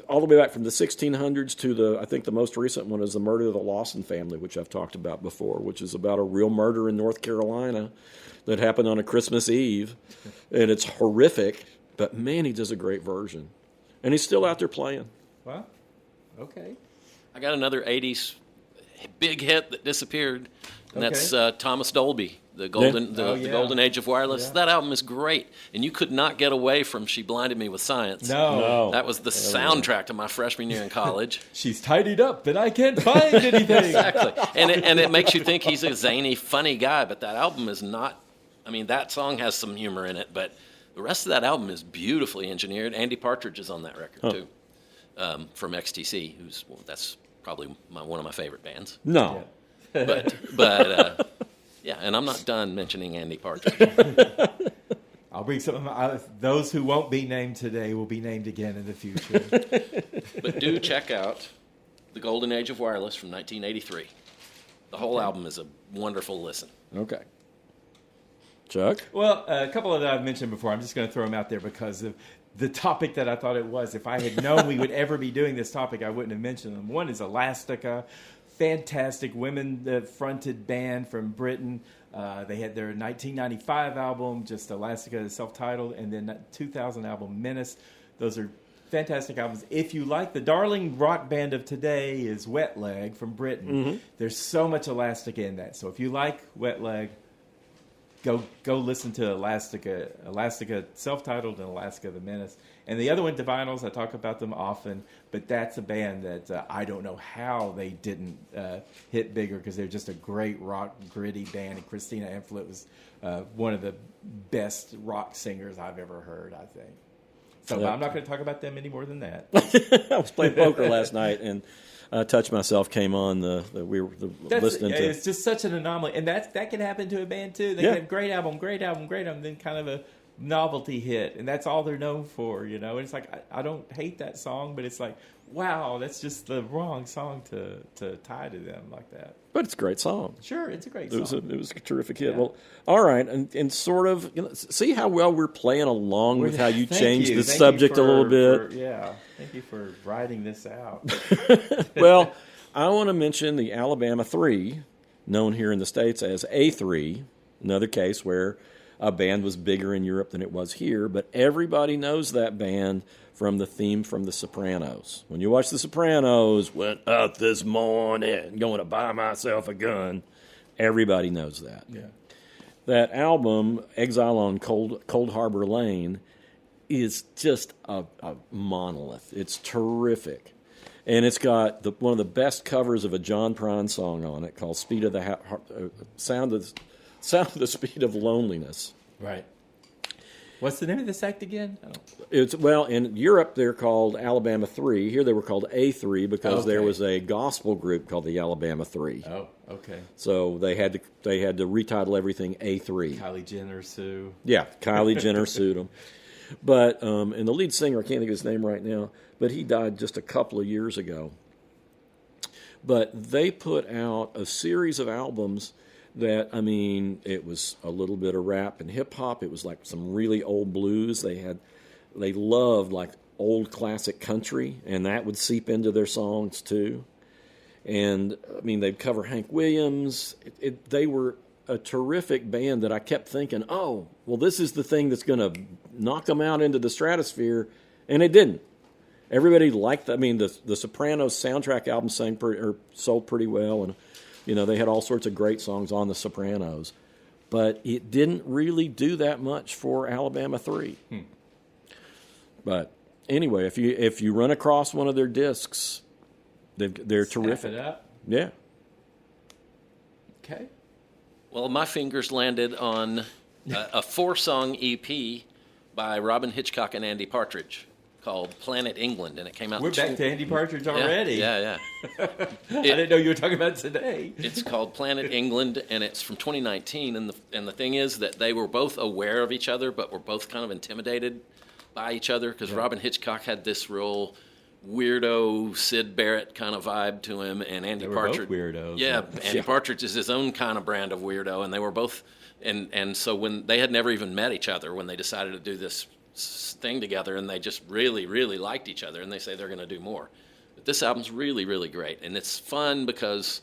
all the way back from the 1600s to I think the most recent one is The Murder of the Lawson Family, which I've talked about before, which is about a real murder in North Carolina that happened on a Christmas Eve, and it's horrific, but man, he does a great version. And he's still out there playing. Well, okay. I got another 80s big hit that disappeared, and that's Thomas Dolby, the golden age of wireless. Yeah. That album is great, and you could not get away from She Blinded Me with Science. No. That was the soundtrack to my freshman year in college. She's tidied up, and I can't find anything. Exactly. And it makes you think he's a zany, funny guy, but that album is not. I mean, that song has some humor in it, but the rest of that album is beautifully engineered. Andy Partridge is on that record, too, from XTC, that's probably one of my favorite bands. No. Yeah. But and I'm not done mentioning Andy Partridge. I'll bring some. Those who won't be named today will be named again in the future. But do check out The Golden Age of Wireless from 1983. The whole album is a wonderful listen. Okay. Chuck? Well, a couple of that I've mentioned before. I'm just going to throw them out there because of the topic that I thought it was. If I had known we would ever be doing this topic, I wouldn't have mentioned them. One is Elastica, fantastic women-fronted band from Britain. They had their 1995 album, just Elastica, self-titled, and then 2000 album Menace. Those are fantastic albums. If you like the darling rock band of today is Wet Leg from Britain. Mm-hmm. There's so much Elastica in that. So if you like Wet Leg, go listen to Elastica self-titled, and Elastica the Menace. And the other one, Divinals, I talk about them often, but that's a band that I don't know how they didn't hit bigger because they're just a great rock, gritty band. And Christina Amphlett was one of the best rock singers I've ever heard, I think. So I'm not going to talk about them any more than that. I was playing poker last night, and Touch Myself came on. Listening to. It's just such an anomaly, and that can happen to a band too. They can have great album, then kind of a novelty hit, and that's all they're known for, And it's like I don't hate that song, but it's like, wow, that's just the wrong song to tie to them like that. But it's a great song. Sure, it's a great song. It was a terrific hit. Yeah. Well, all right, and sort of, see how well we're playing along with how you changed the subject a little bit. Thank you for writing this out. Well, I want to mention the Alabama 3, known here in the States as A3, another case where a band was bigger in Europe than it was here, but everybody knows that band from the theme from The Sopranos. When you watch The Sopranos, went up this morning, going to buy myself a gun, everybody knows that. Yeah. That album, Exile on Cold Harbor Lane, is just a monolith. It's terrific. And it's got one of the best covers of a John Prine song on it called Sound of Sound of the Speed of Loneliness. Right. What's the name of this act again? It's in Europe they're called Alabama 3. Here they were called A3 because there was a gospel group called the Alabama 3. Oh, okay. So they had to retitle everything A3. Kylie Jenner sue. Yeah, Kylie Jenner sued them. But and the lead singer, I can't think of his name right now, but he died just a couple of years ago. But they put out a series of albums that, I mean, it was a little bit of rap and hip hop. It was like some really old blues. They loved like old classic country, and that would seep into their songs too. And I mean, they'd cover Hank Williams. They were a terrific band that I kept thinking, oh, well, this is the thing that's going to knock them out into the stratosphere, and it didn't. Everybody liked that. I mean, the Sopranos soundtrack album sold pretty well, and they had all sorts of great songs on the Sopranos, but it didn't really do that much for Alabama 3. But anyway, if you run across one of their discs, they're terrific. It up. Yeah. Okay. Well, my fingers landed on a 4-song EP by Robin Hitchcock and Andy Partridge called Planet England, and it came out. We're back to Andy Partridge already. Yeah. I didn't know you were talking about today. It's called Planet England, and it's from 2019. And the thing is that they were both aware of each other, but were both kind of intimidated by each other because Robin Hitchcock had this real weirdo Syd Barrett kind of vibe to him, and Andy Partridge. Both weirdos. Yeah, Andy Partridge is his own kind of brand of weirdo, and they were both. And so when they had never even met each other when they decided to do this thing together, and they just really, really liked each other, and they say they're going to do more. But this album's really, really great, and it's fun because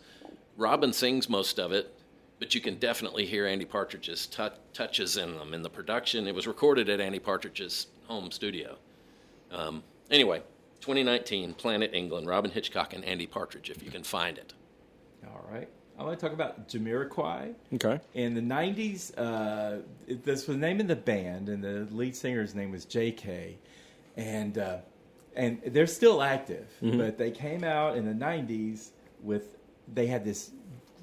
Robin sings most of it, but you can definitely hear Andy Partridge's touches in them. In the production, it was recorded at Andy Partridge's home studio. Anyway, 2019, Planet England, Robin Hitchcock and Andy Partridge, if you can find it. All right. I want to talk about Jamiroquai. Okay. In the 90s, this was the name of the band, and the lead singer's name was J.K., and they're still active, but they came out in the 90s they had this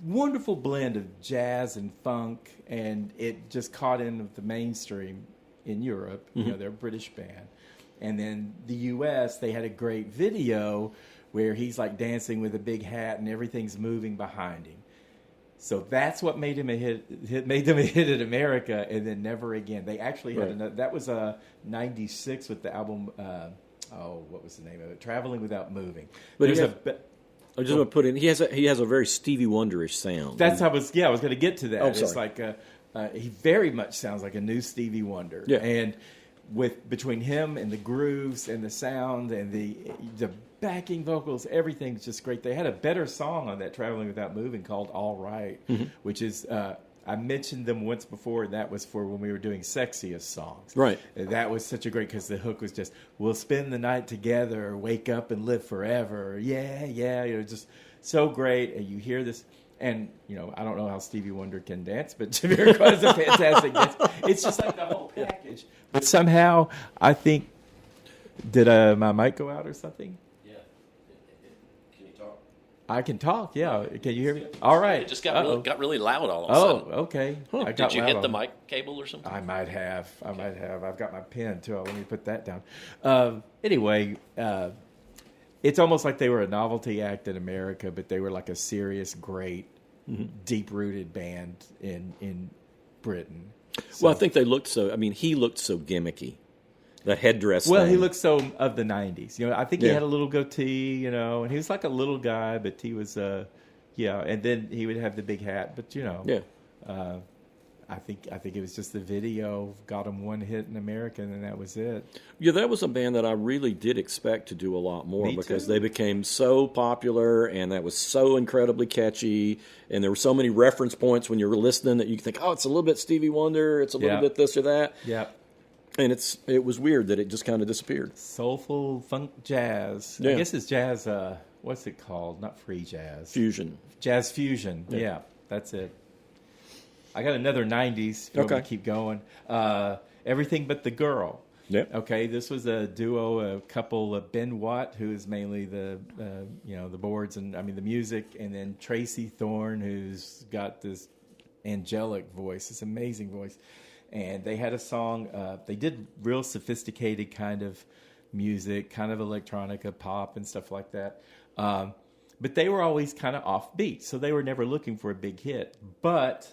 wonderful blend of jazz and funk, and it just caught in with the mainstream in Europe. They're a British band. And then the U.S., they had a great video where he's like dancing with a big hat and everything's moving behind him. So that's what made him made them a hit in America, and then never again. They actually had another. That was '96 with the album. What was the name of it? Traveling Without Moving. But I just want to put in. He has a very Stevie Wonderish sound. That's how I was going to get to that. Oh, it's like he very much sounds like a new Stevie Wonder. Yeah. And between him and the grooves and the sound and the backing vocals, everything's just great. They had a better song on that Traveling Without Moving called All Right, which is, I mentioned them once before, and that was for when we were doing Sexiest Songs. Right. And that was such a great, because the hook was just, we'll spend the night together, wake up and live forever. Yeah, just so great. And you hear this, and, I don't know how Stevie Wonder can dance, but Jamiroquai is a fantastic dance. It's just like the whole package. But somehow, I think, did my mic go out or something? I can talk, yeah. Can you hear me? All right. It just got really loud all of a sudden. Okay. Did you hit the mic cable or something? I might have. I've got my pen, too. Let me put that down. Anyway, it's almost like they were a novelty act in America, but they were like a serious, great, deep-rooted band in Britain. So, well, I think he looked so gimmicky. That headdress Well, thing. he looked so of the 90s. I think he had a little goatee, and he was like a little guy, but he was, and then he would have the big hat, but, I think it was just the video got him one hit in America, and then that was it. Yeah, that was a band that I really did expect to do a lot more because they became so popular, and that was so incredibly catchy, and there were so many reference points when you were listening that you think, oh, it's a little bit Stevie Wonder, it's a little bit this or that. Yeah. And it was weird that it just kind of disappeared. Soulful funk jazz. Yeah. I guess it's jazz, what's it called? Not free jazz. Fusion. Jazz fusion. Yeah, that's it. I got another 90s if you want me to keep going. Everything But the Girl. Yeah. Okay, this was a duo, a couple, Ben Watt, who is mainly the the boards and the music, and then Tracy Thorn, who's got this angelic voice, this amazing voice. And they had a song, they did real sophisticated kind of music, kind of electronica, pop, and stuff like that. But they were always kind of offbeat, so they were never looking for a big hit. But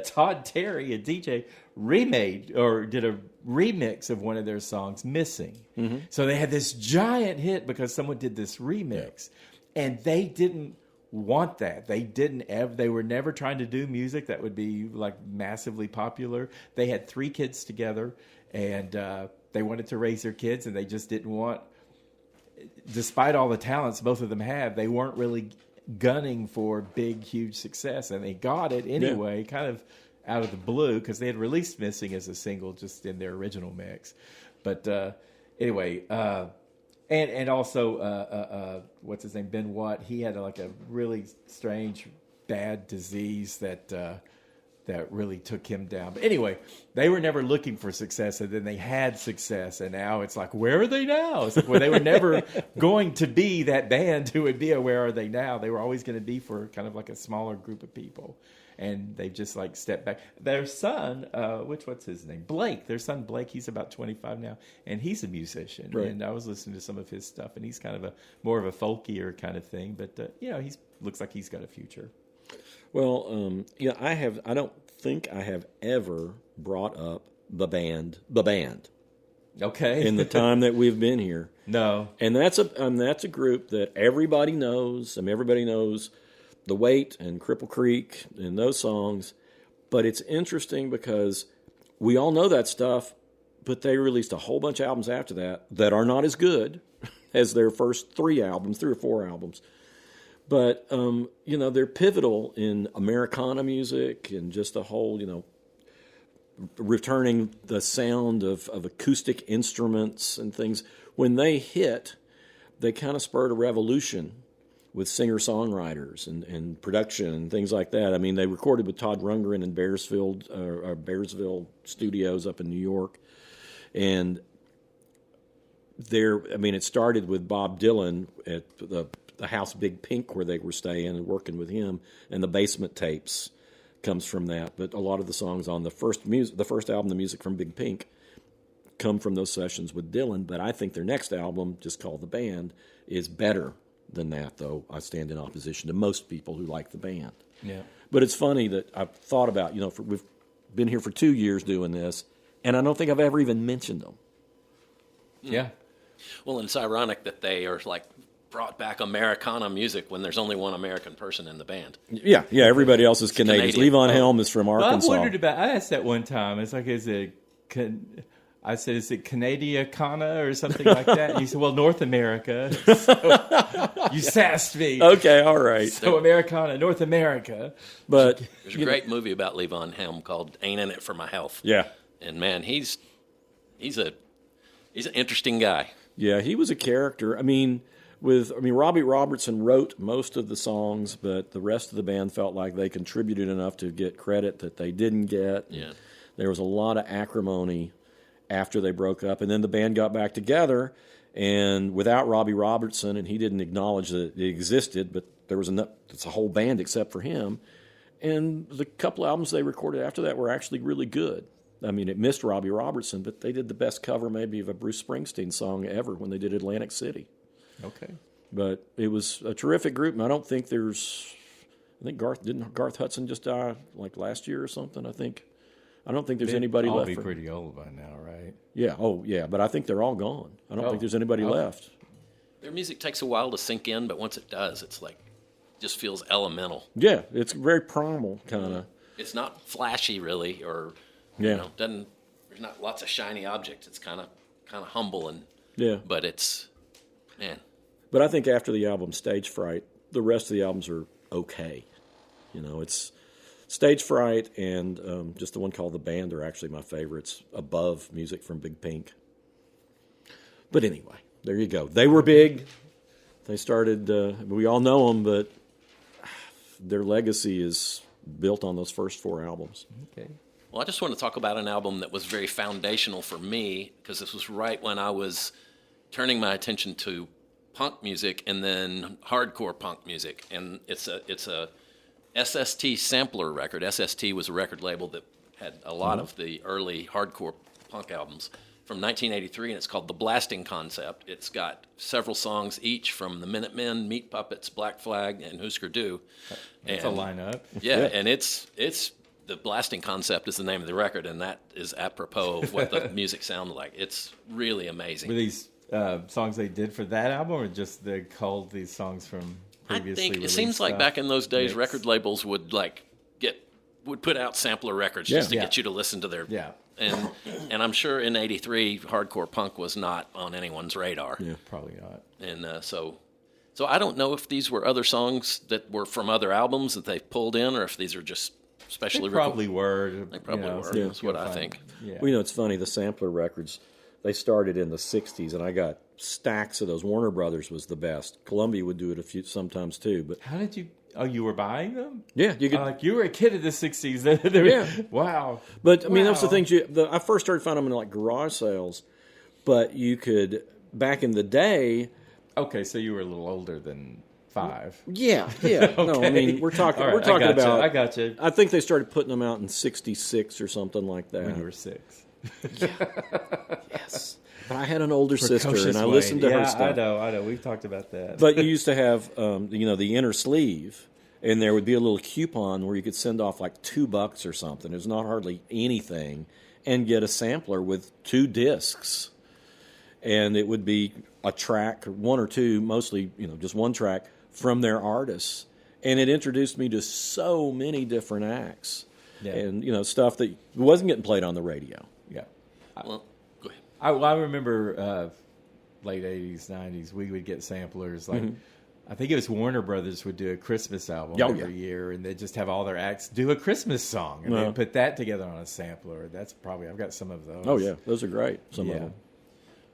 Todd Terry, a DJ, did a remix of one of their songs, Missing. Mm-hmm. So they had this giant hit because someone did this remix. Yeah. And they didn't want that. They were never trying to do music that would be like massively popular. They had 3 kids together, and they wanted to raise their kids, and they just didn't want, despite all the talents both of them have, they weren't really gunning for big, huge success, and they got it anyway, kind of out of the blue, because they had released Missing as a single just in their original mix. But anyway, and also, what's his name, Ben Watt, he had like a really strange, bad disease that really took him down. But anyway, they were never looking for success, and then they had success, and now it's like, where are they now? It's like, well, they were never going to be that band who would be a Where Are They Now? They were always going to be for kind of like a smaller group of people, and they've just like stepped back. Their son, what's his name? Blake. Their son Blake, he's about 25 now, and he's a musician. Right. And I was listening to some of his stuff, and he's kind of more of a folkier kind of thing, but he looks like he's got a future. Well, I don't think I have ever brought up the band. Okay. In the time that we've been here. No. And that's a group that everybody knows. I mean, everybody knows The Wait and Cripple Creek and those songs. But it's interesting because we all know that stuff, but they released a whole bunch of albums after that are not as good as their first 3 or 4 albums. But, they're pivotal in Americana music and just the whole, returning the sound of acoustic instruments and things. When they hit, they kind of spurred a revolution with singer-songwriters and production and things like that. I mean, they recorded with Todd Rundgren in Bearsville Studios up in New York. And it started with Bob Dylan at the house Big Pink where they were staying and working with him, and the Basement Tapes comes from that. But a lot of the songs on the first album, the music from Big Pink, come from those sessions with Dylan. But I think their next album, just called The Band, is better than that, though I stand in opposition to most people who like the band. Yeah. But it's funny that I've thought about, we've been here for 2 years doing this, and I don't think I've ever even mentioned them. Yeah. Well, and it's ironic that they are like brought back Americana music when there's only one American person in the band. Yeah, everybody else is Canadian. Levon Helm is from Arkansas. I wondered I asked that one time. It's like, is it Canadiacana or something like that? And you said, well, North America. So you sassed me. Okay, all right. So Americana, North America. But there's a great movie about Levon Helm called Ain't In It For My Health. Yeah. And man, he's an interesting guy. Yeah, he was a character. Robbie Robertson wrote most of the songs, but the rest of the band felt like they contributed enough to get credit that they didn't get. Yeah. There was a lot of acrimony after they broke up, and then the band got back together, and without Robbie Robertson, and he didn't acknowledge that it existed, but there was it's a whole band except for him, and the couple albums they recorded after that were actually really good. I mean, it missed Robbie Robertson, but they did the best cover maybe of a Bruce Springsteen song ever when they did Atlantic City. Okay. But it was a terrific group, and I think Garth Hudson just die like last year or something, I don't think there's anybody left. They'll be pretty old by now, right? Yeah, but I think they're all gone. I don't think there's anybody left. Their music takes a while to sink in, but once it does, it's like, just feels elemental. Yeah, it's very primal, kind of. It's not flashy, really, or, there's not lots of shiny objects. It's kind of humble, but it's, man. But I think after the album Stage Fright, the rest of the albums are okay. It's Stage Fright and just the one called The Band are actually my favorites, above music from Big Pink. But anyway, there you go. They were big. They started, we all know them, but their legacy is built on those first 4 albums. Okay. Well, I just want to talk about an album that was very foundational for me, because this was right when I was turning my attention to punk music and then hardcore punk music, and it's a SST Sampler record. SST was a record label that had a lot of the early hardcore punk albums from 1983, and it's called The Blasting Concept. It's got several songs each from the Minutemen, Meat Puppets, Black Flag, and Husker Du. It's a lineup. Yeah, and it's The Blasting Concept is the name of the record, and that is apropos of what the music sounded like. It's really amazing. Were these songs they did for that album, or just they culled these songs from previously I think it released seems like stuff? back in those days, Mix. record labels would put out sampler records just to get you to listen to their. Yeah. And I'm sure in '83, hardcore punk was not on anyone's radar. Yeah, probably not. And so I don't know if these were other songs that were from other albums that they pulled in, or if these are just specially They probably were. They probably were. so That's what you'll I find- think. Yeah. Well, it's funny. The sampler records, they started in the '60s, and I got stacks of those. Warner Brothers was the best. Columbia would do it sometimes too. But How did you? Oh, you were buying them? yeah, you could. Like you were a kid of the '60s. Yeah. Wow. But I mean, that's the Wow. things I first started finding them in like garage sales. But you could back in the day. Okay, so you were a little older than 5. Yeah. No, I mean we're talking. All right, We're talking I gotcha, about. I gotcha. I think they started putting them out in '66 or something like that. When you were 6. Yes. But I had an older sister, Precocious and I Wayne. listened to her Yeah, stuff. I know. We've talked about that. But you used to have, the inner sleeve, and there would be a little coupon where you could send off like $2 or something. It was not hardly anything, and get a sampler with 2 discs, and it would be a track, 1 or 2, mostly, just one track from their artists, and it introduced me to so many different acts, Yeah. and stuff that wasn't getting played on the radio. Yeah. Well, go ahead. I remember late 80s, 90s, we would get samplers. Like, I think it was Warner Brothers would do a Christmas album every year, and they'd just have all their acts do a Christmas song, and they'd put that together on a sampler. That's probably, I've got some of those. Oh, yeah. Those are great, some of Yeah. them.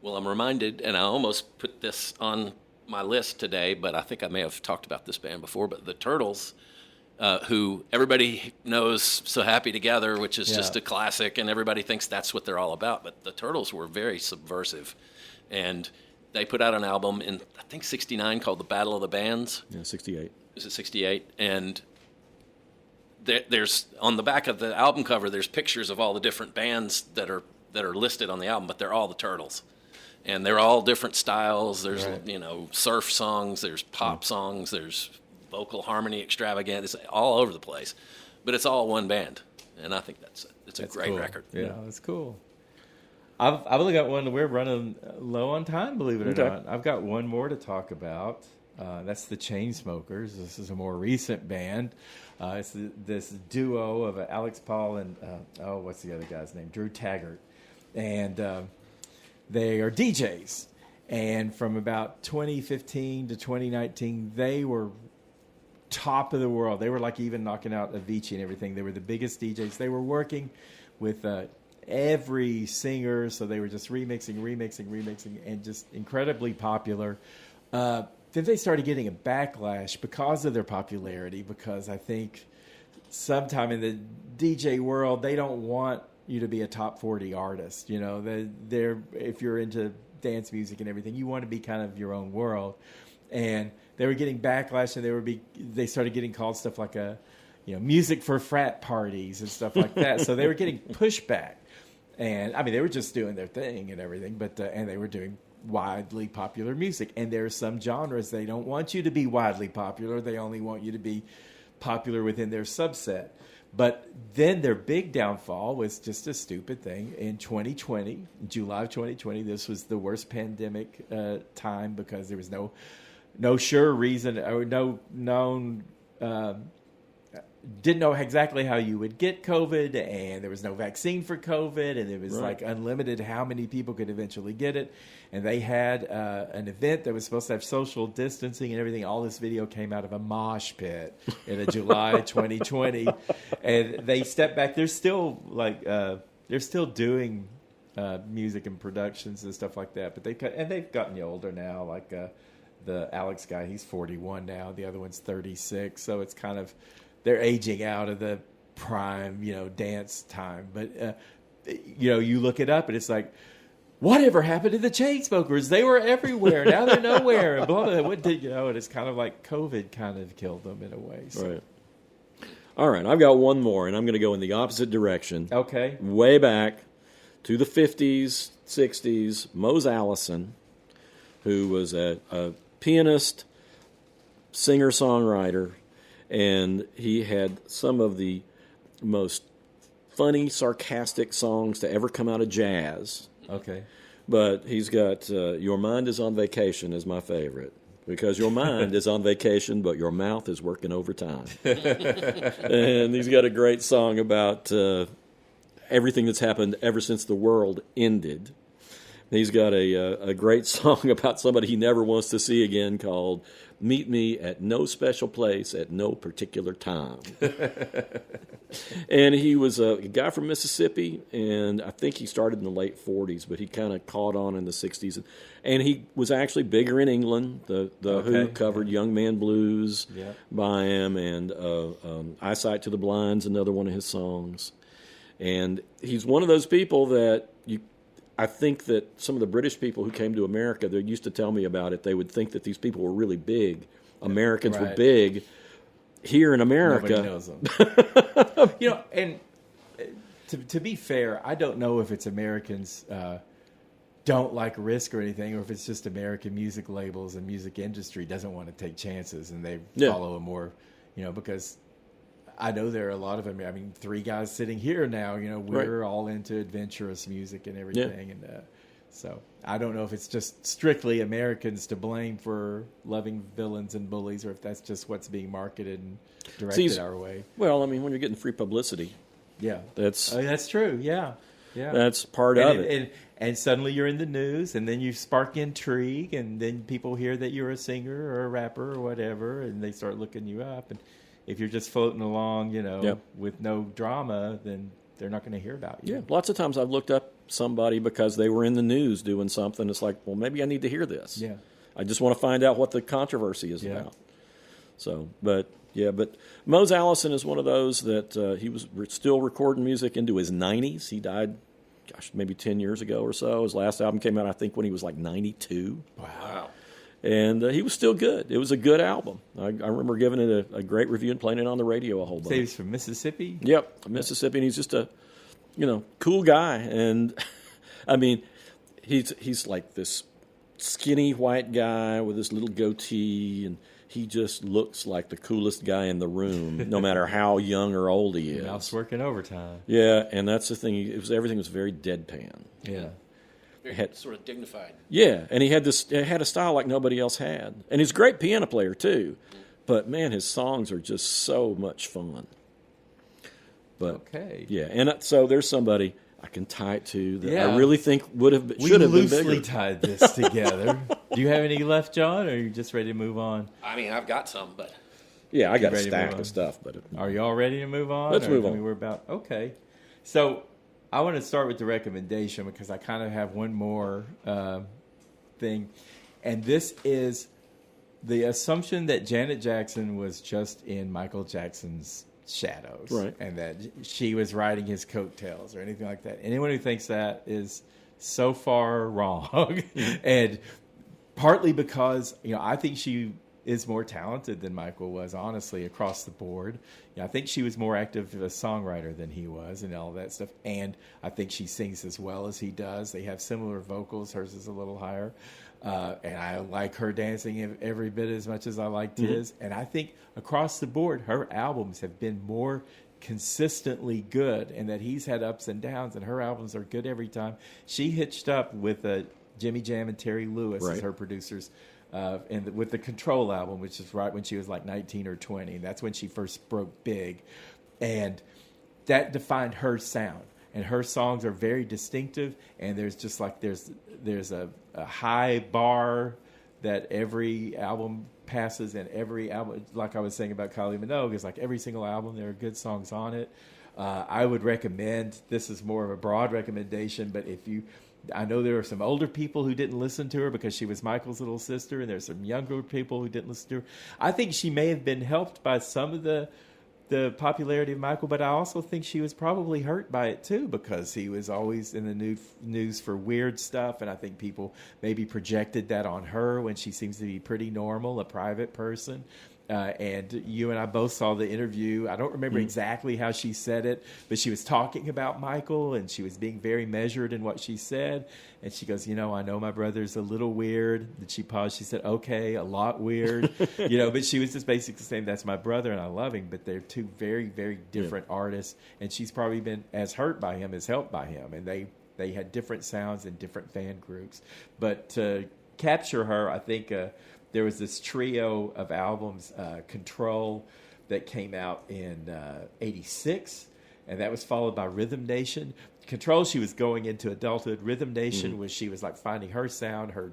Well, I'm reminded, and I almost put this on my list today, but I think I may have talked about this band before, but the Turtles, who everybody knows So Happy Together, which is just a classic, and everybody thinks that's what they're all about. But the Turtles were very subversive, and they put out an album in, I think, '69 called The Battle of the Bands. Yeah, 68. Is it '68? And there's on the back of the album cover, there's pictures of all the different bands that are listed on the album, but they're all the Turtles. And they're all different styles. There's, surf songs, there's pop songs, there's vocal harmony extravaganza. It's all over the place. But it's all one band. And I think it's a That's great cool. record. Yeah, that's cool. I've only got one. We're running low on time, believe it or Okay. not. I've got one more to talk about. That's the Chainsmokers. This is a more recent band. It's this duo of Alex Paul and, what's the other guy's name? Drew Taggart. And they are DJs. And from about 2015 to 2019, they were top of the world. They were like even knocking out Avicii and everything. They were the biggest DJs. They were working with every singer, so they were just remixing, and just incredibly popular. Then they started getting a backlash because of their popularity, because I think sometime in the DJ world, they don't want you to be a top 40 artist. They're if you're into dance music and everything, you want to be kind of your own world. And they were getting backlash, and they started getting called stuff like music for frat parties and stuff like that. So they were getting pushback. And I mean, they were just doing their thing and everything, but and they were doing widely popular music. And there are some genres they don't want you to be widely popular; they only want you to be popular within their subset. But then their big downfall was just a stupid thing in 2020, July of 2020. This was the worst pandemic time because there was no sure reason or no known. Didn't know exactly how you would get COVID, and there was no vaccine for COVID, and it was like unlimited how many people could eventually get it. And they had an event that was supposed to have social distancing and everything. All this video came out of a mosh pit in July 2020, and they stepped back. They're still doing music and productions and stuff like that, but they've gotten older now. Like the Alex guy, he's 41 now. The other one's 36, so it's kind of. They're aging out of the prime, dance time. But, you look it up and it's like, whatever happened to the Chainsmokers? They were everywhere. Now they're nowhere. And blah, blah, blah. And it's kind of like COVID kind of killed them in a way. So. Right. All right, I've got one more, and I'm going to go in the opposite direction. Okay. Way back to the 50s, 60s, Mose Allison, who was a pianist, singer-songwriter, and he had some of the most funny, sarcastic songs to ever come out of jazz. Okay. But he's got Your Mind is on Vacation is my favorite. Because your mind is on vacation, but your mouth is working overtime. And he's got a great song about everything that's happened ever since the world ended. He's got a great song about somebody he never wants to see again called Meet Me at No Special Place at No Particular Time. And he was a guy from Mississippi, and I think he started in the late 40s, but he kind of caught on in the 60s. And he was actually bigger in England. The Who covered Young Man Blues by him, and Eyesight to the Blind's another one of his songs. And he's one of those people that I think that some of the British people who came to America, they used to tell me about it, they would think that these people were really big. Americans were big. Here in America, nobody knows them. And to be fair, I don't know if it's Americans don't like risk or anything, or if it's just American music labels and music industry doesn't want to take chances and they follow a more, because I know there are a lot of them. I mean, three guys sitting here now, we're all into adventurous music and everything. And so I don't know if it's just strictly Americans to blame for loving villains and bullies, or if that's just what's being marketed and directed our way. Well, I mean, when you're getting free publicity, that's true. Yeah. That's part of it. And suddenly you're in the news, and then you spark intrigue, and then people hear that you're a singer or a rapper or whatever, and they start looking you up. And if you're just floating along, with no drama, then they're not going to hear about you. Yeah, lots of times I've looked up somebody because they were in the news doing something. It's like, well, maybe I need to hear this. Yeah. I just want to find out what the controversy is about. So, but Mose Allison is one of those that he was still recording music into his 90s. He died, maybe 10 years ago or so. His last album came out, I think, when he was like 92. Wow. And he was still good. It was a good album. I remember giving it a great review and playing it on the radio a whole bunch. He was from Mississippi? Yep, Mississippi. And he's just a, cool guy. And, I mean, he's like this skinny white guy with this little goatee, and he just looks like the coolest guy in the room, no matter how young or old he is. Mouth's working overtime. Yeah, and that's the thing. Everything was very deadpan. Yeah. Sort of dignified. Yeah, and he had a style like nobody else had. And he's a great piano player, too. But, man, his songs are just so much fun. But, yeah, and so there's somebody I can tie it to that I really think should have been bigger. We loosely tied this together. Do you have any left, John, or are you just ready to move on? I mean, I've got some, but... Yeah, I got a stack of stuff. But are you all ready to move on? Let's move on. We're about... Okay. So... I want to start with the recommendation because I kind of have one more thing. And this is the assumption that Janet Jackson was just in Michael Jackson's shadows. Right. And that she was riding his coattails or anything like that. Anyone who thinks that is so far wrong. And partly because, I think she is more talented than Michael was, honestly, across the board. I think she was more active as a songwriter than he was and all that stuff. And I think she sings as well as he does. They have similar vocals. Hers is a little higher. And I like her dancing every bit as much as I liked his. And I think across the board, her albums have been more consistently good, and that he's had ups and downs, and her albums are good every time. She hitched up with Jimmy Jam and Terry Lewis as her producers. And with the Control album, which is right when she was like 19 or 20. And that's when she first broke big. And that defined her sound. And her songs are very distinctive. And there's just like there's a high bar that every album passes. And every album, like I was saying about Kylie Minogue, is like every single album, there are good songs on it. I would recommend, this is more of a broad recommendation, but I know there are some older people who didn't listen to her because she was Michael's little sister, and there's some younger people who didn't listen to her. I think she may have been helped by some of the popularity of Michael, but I also think she was probably hurt by it too, because he was always in the news for weird stuff, and I think people maybe projected that on her when she seems to be pretty normal, a private person. and you and I both saw the interview. I don't remember exactly how she said it, but she was talking about Michael, and she was being very measured in what she said. And she goes, I know my brother's a little weird. And she paused. She said, okay, a lot weird. But she was just basically saying, that's my brother, and I love him. But they're two very, very different artists. And she's probably been as hurt by him as helped by him. And they had different sounds and different fan groups. But to capture her, I think there was this trio of albums, Control, that came out in '86, and that was followed by Rhythm Nation. Control, she was going into adulthood. Rhythm Nation was she was like finding her sound. Her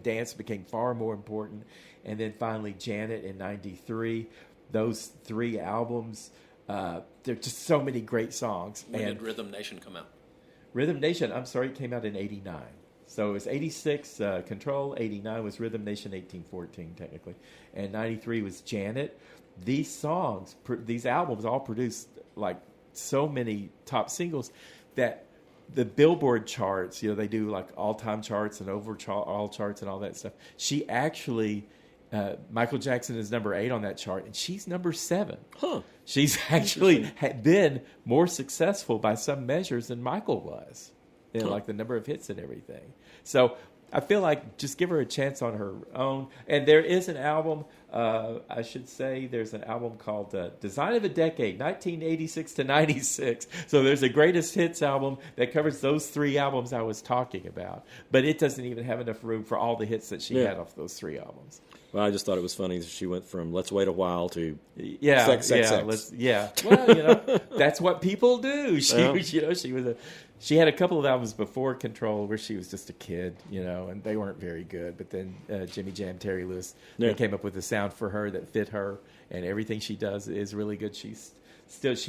dance became far more important. And then finally Janet in '93. Those 3 albums, there are just so many great songs. When did Rhythm Nation come out? Rhythm Nation, came out in '89. So it was 86 Control, 89 was Rhythm Nation, 1814 technically, and 93 was Janet. These songs, these albums all produced like so many top singles that the Billboard charts, they do like all-time charts and all charts and all that stuff. She actually, Michael Jackson is number 8 on that chart, and she's number 7. Huh. She's actually been more successful by some measures than Michael was. Like the number of hits and everything. So I feel like just give her a chance on her own. And there is an album, I should say, there's an album called Design of a Decade, 1986 to 96. So there's a greatest hits album that covers those 3 albums I was talking about. But it doesn't even have enough room for all the hits that she had off those 3 albums. Well, I just thought it was funny that she went from Let's Wait a While to sex. Well, that's what people do. She had a couple of albums before Control where she was just a kid, and they weren't very good. But then Jimmy Jam, Terry Lewis, they came up with a sound for her that fit her, and everything she does is really good. She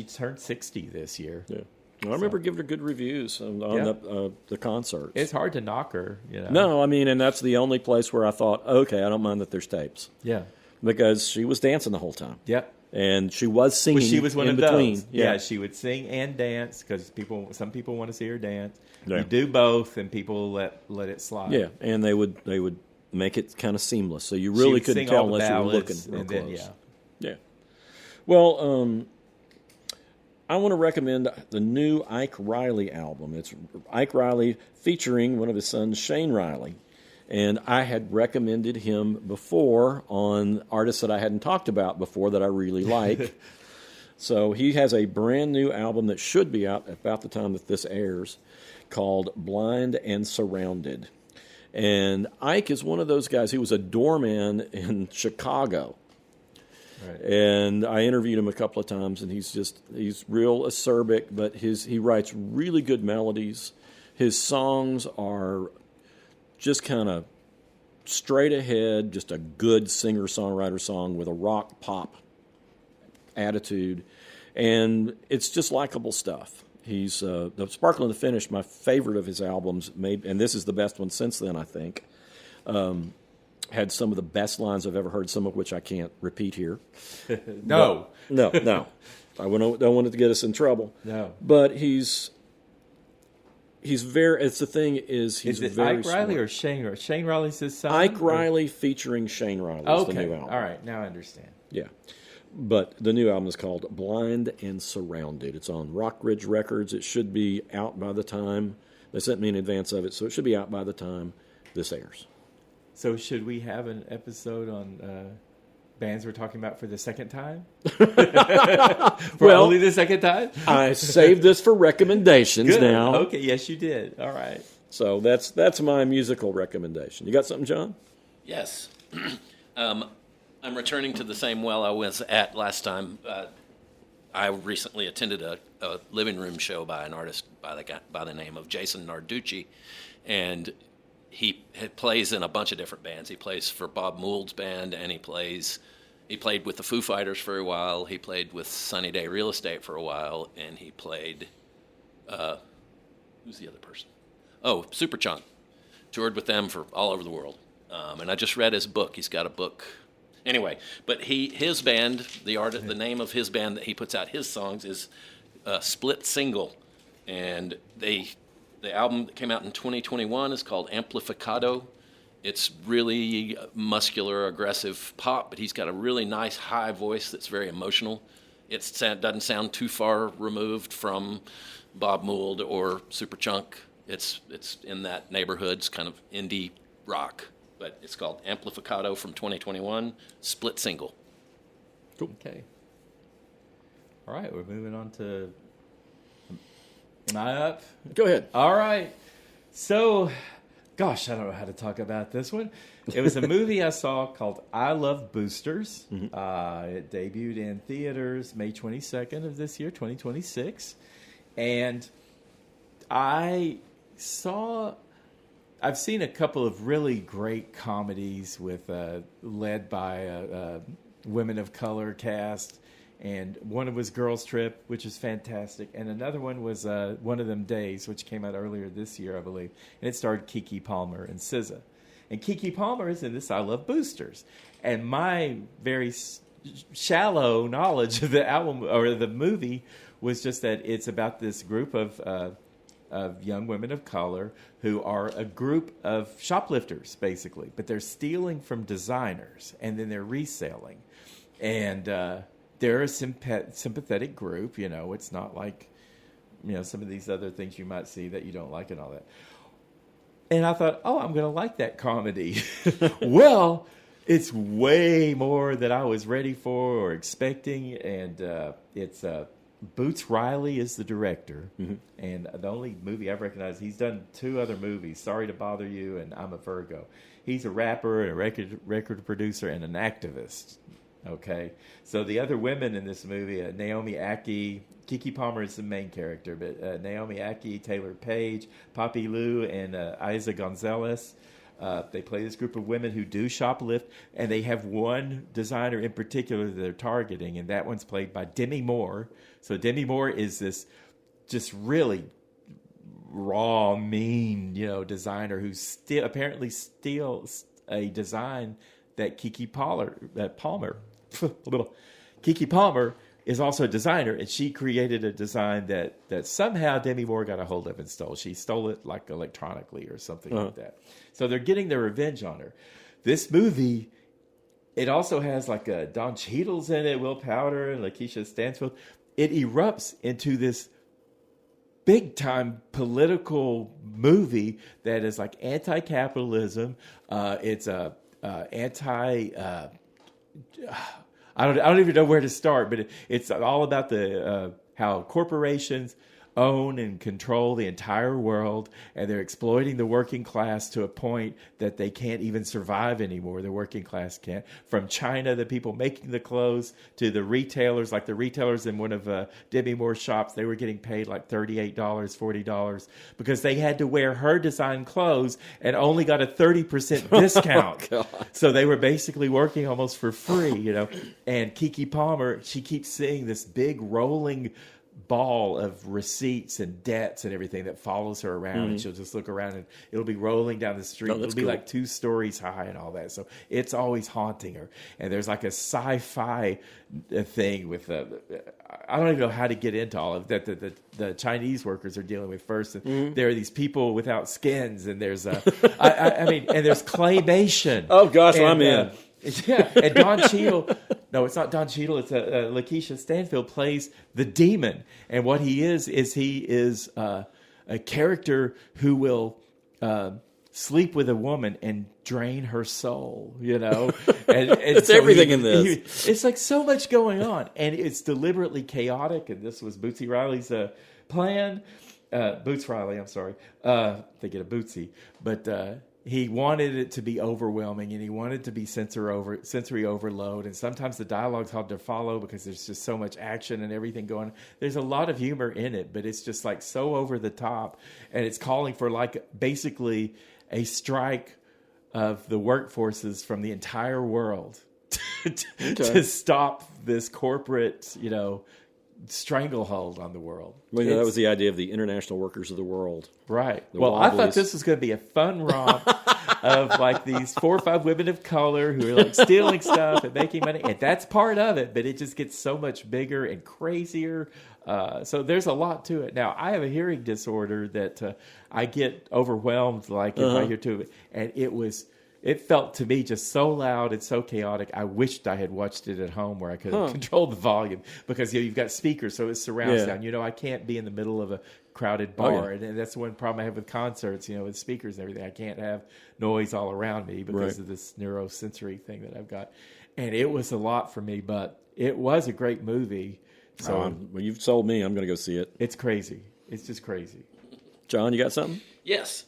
turned 60 this year. Yeah. I remember giving her good reviews on the concerts. It's hard to knock her, No, and that's the only place where I thought, okay, I don't mind that there's tapes. Yeah. Because she was dancing the whole time. Yep. And she was singing she was one in of between. Those. Yeah, she would sing and dance because some people want to see her dance. Yeah. You do both, and people let it slide. Yeah, and they would make it kind of seamless, so you really couldn't tell unless you were looking real close. Yeah. Well, I want to recommend the new Ike Riley album. It's Ike Riley featuring one of his sons, Shane Riley. And I had recommended him before on artists that I hadn't talked about before that I really like. So he has a brand new album that should be out about the time that this airs called Blind and Surrounded. And Ike is one of those guys. He was a doorman in Chicago. Right. And I interviewed him a couple of times, and he's real acerbic, but he writes really good melodies. His songs are just kind of straight ahead, just a good singer-songwriter song with a rock pop attitude, and it's just likable stuff. He's the Sparkle and the Finish, my favorite of his albums, and this is the best one since then, I think. Had some of the best lines I've ever heard, some of which I can't repeat here. No. No. I don't want it to get us in trouble. No. But he's very. It's the thing is he's is it very Ike Riley smart. or Shane Riley? Shane Riley's his son. Ike Riley featuring Shane Riley. Is the new album. All right, now I understand. Yeah, but the new album is called Blind and Surrounded. It's on Rock Ridge Records. It should be out by the time they sent me in advance of it, so it should be out by the time this airs. So should we have an episode on bands we're talking about for the second time? Only the second time? I saved this for recommendations. Good. Now. Okay, yes, you did. All right. So that's my musical recommendation. You got something, John? Yes. I'm returning to the same well I was at last time. I recently attended a living room show by an artist by the name of Jason Narducci, and he plays in a bunch of different bands. He plays for Bob Mould's band, and he played with the Foo Fighters for a while. He played with Sunny Day Real Estate for a while, and he played, who's the other person? Oh, Superchunk. Toured with them for all over the world. And I just read his book. He's got a book. Anyway, but his band, the name of his band that he puts out his songs is Split Single, and the album that came out in 2021 is called Amplificado, It's really muscular, aggressive pop, but he's got a really nice high voice that's very emotional. It doesn't sound too far removed from Bob Mould or Superchunk. It's in that neighborhood. It's kind of indie rock, but it's called Amplificado from 2021, split single. Cool. Okay. All right, we're moving on to. Am I up? Go ahead. All right. So, gosh, I don't know how to talk about this one. It was a movie I saw called I Love Boosters. Mm-hmm. It debuted in theaters May 22nd of this year, 2026. And I've seen a couple of really great comedies with led by a women of color cast. And one was Girls Trip, which is fantastic. And another one was One of Them Days, which came out earlier this year, I believe. And it starred Keke Palmer and SZA. And Keke Palmer is in this I Love Boosters. And my very shallow knowledge of the album or the movie was just that it's about this group of young women of color who are a group of shoplifters, basically. But they're stealing from designers, and then they're reselling. And they're a sympathetic group, you know. It's not like, you know, some of these other things you might see that you don't like and all that. And I thought, oh, I'm going to like that comedy. Well, it's way more than I was ready for or expecting. And it's Boots Riley is the director. Mm-hmm. And the only movie I've recognized, he's done 2 other movies, Sorry to Bother You and I'm a Virgo. He's a rapper and a record producer and an activist. Okay, so the other women in this movie, Naomi Aki, Keke Palmer is the main character, but Naomi Aki, Taylor Page, Poppy Lou, and Isa Gonzalez, they play this group of women who do shoplift, and they have one designer in particular that they're targeting, and that one's played by Demi Moore. So Demi Moore is this just really raw, mean, you know, designer who apparently steals a design that Keke Palmer is also a designer, and she created a design that somehow Demi Moore got a hold of and stole. She stole it like electronically or something like that. So they're getting their revenge on her. This movie, it also has like Don Cheadle's in it, Will Powder, and Lakeisha Stanfield. It erupts into this big-time political movie that is like anti-capitalism. It's anti... I don't even know where to start, but it's all about the how corporations own and control the entire world, and they're exploiting the working class to a point that they can't even survive anymore. The working class can't. From China, the people making the clothes, to the retailers, like the retailers in one of Demi Moore's shops, they were getting paid like $38, $40 because they had to wear her design clothes and only got a 30% discount. Oh, so they were basically working almost for free, you know. And Keke Palmer, she keeps seeing this big rolling ball of receipts and debts and everything that follows her around, and she'll just look around and it'll be rolling down the street. It'll be like 2 stories high and all that. So it's always haunting her. And there's like a sci-fi thing with I don't even know how to get into all of that. The Chinese workers are dealing with first. And there are these people without skins, and there's I mean, and there's claymation. Oh gosh, and, I'm in. Yeah, and Don Cheadle. No, it's not Don Cheadle. It's Lakeisha Stanfield plays the demon, and what he is a character who will sleep with a woman and drain her soul. You know, and it's so everything in this. It's like so much going on, and it's deliberately chaotic. And this was Bootsy Riley's plan. Boots Riley, I'm sorry. They get a Bootsy, but. He wanted it to be overwhelming, and he wanted to be sensory overload. And sometimes the dialogue's hard to follow because there's just so much action and everything going on. There's a lot of humor in it, but it's just like so over the top. And it's calling for like basically a strike of the workforces from the entire world to stop this corporate, you know, stranglehold on the world. Well, that was the idea of the international workers of the world. Right. Well, Wobblies. I thought this was going to be a fun romp of like these 4 or 5 women of color who are like stealing stuff and making money. And that's part of it, but it just gets so much bigger and crazier. So there's a lot to it. Now, I have a hearing disorder that I get overwhelmed like if I hear too of it. And it was it felt to me just so loud and so chaotic. I wished I had watched it at home where I could have controlled the volume, because you've got speakers, so it's surround sound. I can't be in the middle of a crowded bar, and that's one problem I have with concerts. With speakers and everything, I can't have noise all around me because of this neurosensory thing that I've got. And it was a lot for me, but it was a great movie. So well, you've sold me. I'm going to go see it. It's crazy. It's just crazy. John, you got something? Yes.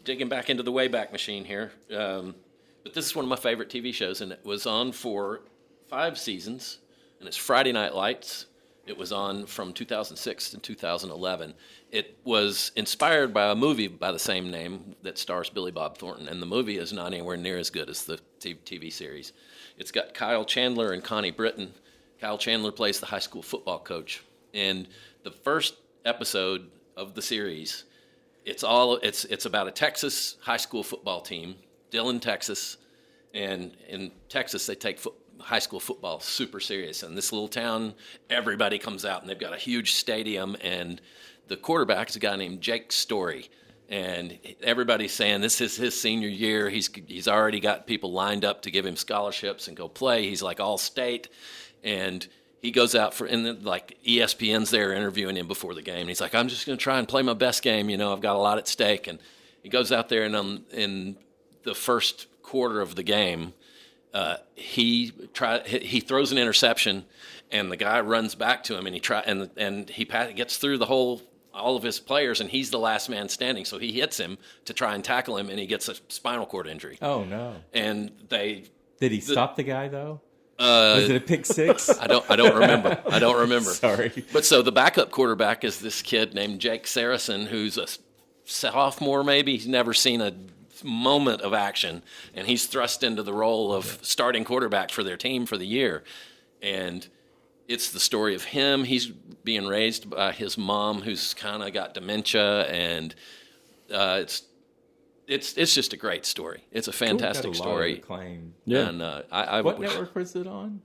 Digging back into the Wayback Machine here. But this is one of my favorite TV shows, and it was on for 5 seasons, and it's Friday Night Lights. It was on from 2006 to 2011. It was inspired by a movie by the same name that stars Billy Bob Thornton, and the movie is not anywhere near as good as the TV series. It's got Kyle Chandler and Connie Britton. Kyle Chandler plays the high school football coach, and the first episode of the series, it's about a Texas high school football team, Dillon, Texas, and in Texas they take high school football super serious. And this little town, everybody comes out, and they've got a huge stadium, and the quarterback is a guy named Jake Story, and everybody's saying this is his senior year. He's already got people lined up to give him scholarships and go play. He's like all state, and he goes out and then, like, ESPN's there interviewing him before the game. And he's like, I'm just going to try and play my best game. I've got a lot at stake. And he goes out there, and in the first quarter of the game, he throws an interception, and the guy runs back to him, and he gets through all of his players, and he's the last man standing. So he hits him to try and tackle him, and he gets a spinal cord injury. Oh no! And did he stop the guy though? Was it a pick six? I don't remember. I don't remember. Sorry. But so the backup quarterback is this kid named Jake Saracen, who's a sophomore maybe. He's never seen a moment of action, and he's thrust into the role of starting quarterback for their team for the year. And it's the story of him. He's being raised by his mom, who's kind of got dementia, and it's just a great story. It's a fantastic story. Yeah. And what network was it on?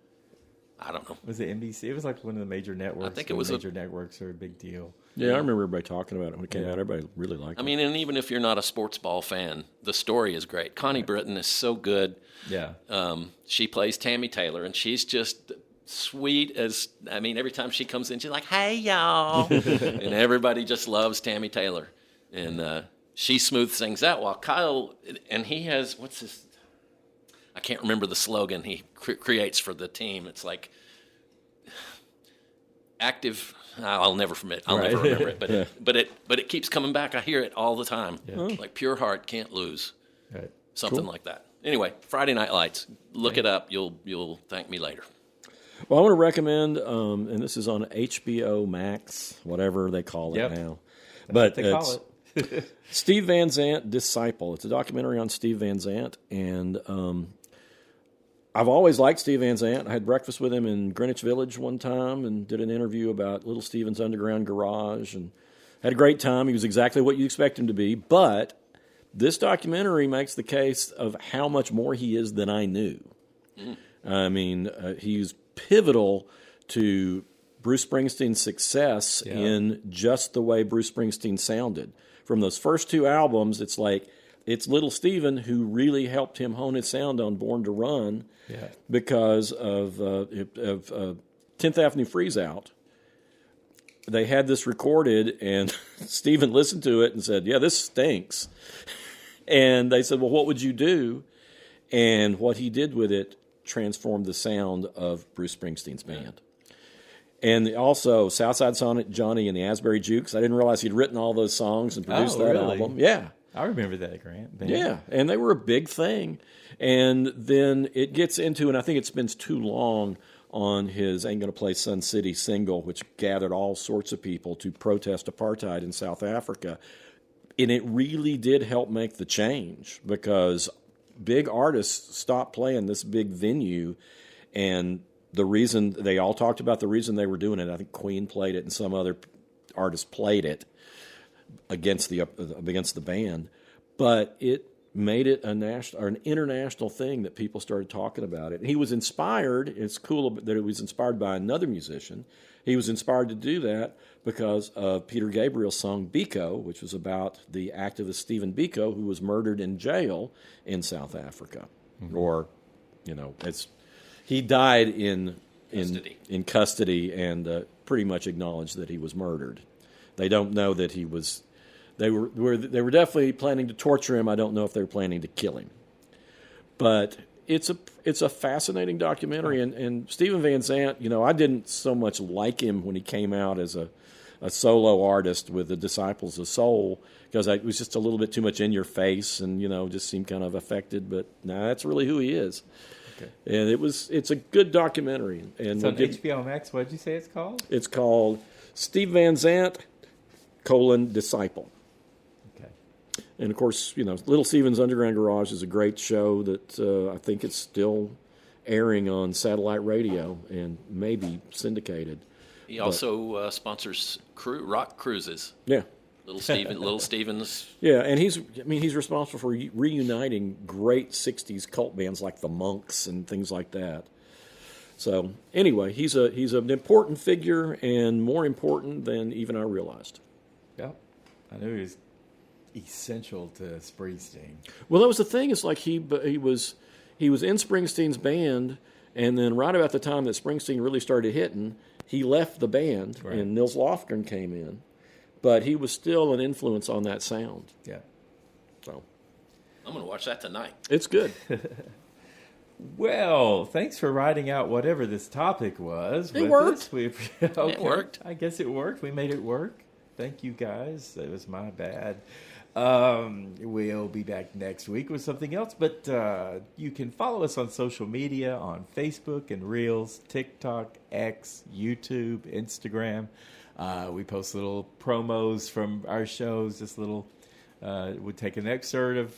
I don't know. Was it NBC? It was like one of the major networks. I think it was major networks are a big deal. Yeah, I remember everybody talking about it when it came out. Everybody really liked it. I mean, and even if you're not a sports ball fan, the story is great. Connie Britton is so good. Yeah. She plays Tammy Taylor, and she's just sweet every time she comes in, she's like, hey, y'all. And everybody just loves Tammy Taylor. And she smooths things out, while Kyle, and he has, I can't remember the slogan he creates for the team. It's like active. I'll never remember it, but it keeps coming back. I hear it all the time. Yeah. Like pure heart can't lose. Right. Something like that. Anyway, Friday Night Lights. Look it up. You'll thank me later. Well, I want to recommend, and this is on HBO Max, whatever they call it now. But they call it. Steve Van Zandt, Disciple. It's a documentary on Steve Van Zandt, and I've always liked Steve Van Zandt. I had breakfast with him in Greenwich Village one time and did an interview about Little Steven's Underground Garage, and had a great time. He was exactly what you expect him to be, but this documentary makes the case of how much more he is than I knew. I mean, he's pivotal to Bruce Springsteen's success in just the way Bruce Springsteen sounded. From those first 2 albums, it's like it's Little Steven who really helped him hone his sound on Born to Run because of 10th Avenue Freeze Out. They had this recorded, and Steven listened to it and said, yeah, this stinks. And they said, well, what would you do? And what he did with it transformed the sound of Bruce Springsteen's band. And also Southside Sonic Johnny and the Asbury Jukes. I didn't realize he'd written all those songs and produced that album. Yeah. I remember that, Grant. Man. Yeah, and they were a big thing. And then it gets into, and I think it spends too long on his Ain't Gonna Play Sun City single, which gathered all sorts of people to protest apartheid in South Africa. And it really did help make the change because big artists stopped playing this big venue, and the reason they all talked about the reason they were doing it, I think Queen played it and some other artists played it against the band, but it made it a national or an international thing that people started talking about it. And he was inspired. It's cool that it was inspired by another musician. He was inspired to do that because of Peter Gabriel's song Biko, which was about the activist Stephen Biko, who was murdered in jail in South Africa. Mm-hmm. Or, he died in custody and pretty much acknowledged that he was murdered. They don't know that he was. They were definitely planning to torture him. I don't know if they were planning to kill him. But it's a fascinating documentary. And Stephen Van Zandt, I didn't so much like him when he came out as a solo artist with the Disciples of Soul, because it was just a little bit too much in your face and, just seemed kind of affected. But that's really who he is. Okay. And it's a good documentary. And it's on HBO Max. What did you say it's called? It's called Steve Van Zandt, Disciple. And, of course, Little Steven's Underground Garage is a great show that I think it's still airing on satellite radio and maybe syndicated. He also sponsors rock cruises. Yeah. Little Steven's. Yeah, and he's responsible for reuniting great 60s cult bands like the Monks and things like that. So, anyway, he's an important figure and more important than even I realized. Yeah. I knew he was essential to Springsteen. Well, that was the thing. It's like he was in Springsteen's band, and then right about the time that Springsteen really started hitting, he left the band, right, and Nils Lofgren came in. But he was still an influence on that sound. Yeah. So I'm going to watch that tonight. It's good. Well, thanks for writing out whatever this topic was. It worked. Okay. It worked. I guess it worked. We made it work. Thank you, guys. It was my bad. We'll be back next week with something else, but you can follow us on social media on Facebook and Reels, TikTok, X, YouTube, Instagram. We post little promos from our shows, just little, we'll take an excerpt of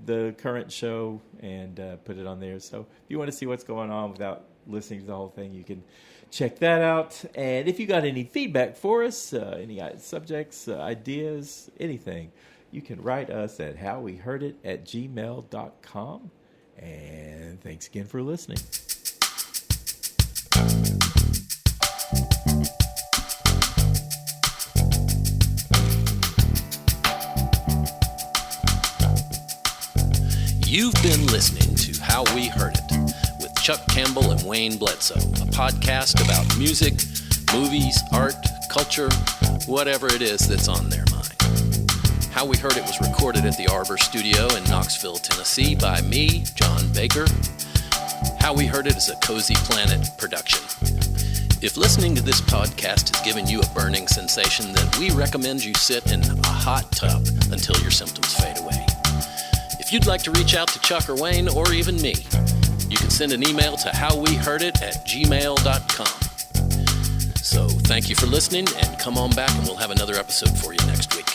the current show and put it on there. So if you want to see what's going on without listening to the whole thing, you can check that out. And if you got any feedback for us, any subjects, ideas, anything, you can write us at howweheardit@gmail.com. And thanks again for listening. You've been listening to How We Heard It with Chuck Campbell and Wayne Bledsoe, a podcast about music, movies, art, culture, whatever it is that's on their mind. How We Heard It was recorded at the Arbor Studio in Knoxville, Tennessee by me, John Baker. How We Heard It is a Cozy Planet production. If listening to this podcast has given you a burning sensation, then we recommend you sit in a hot tub until your symptoms fade away. If you'd like to reach out to Chuck or Wayne or even me, you can send an email to howweheardit@gmail.com. So thank you for listening, and come on back and we'll have another episode for you next week.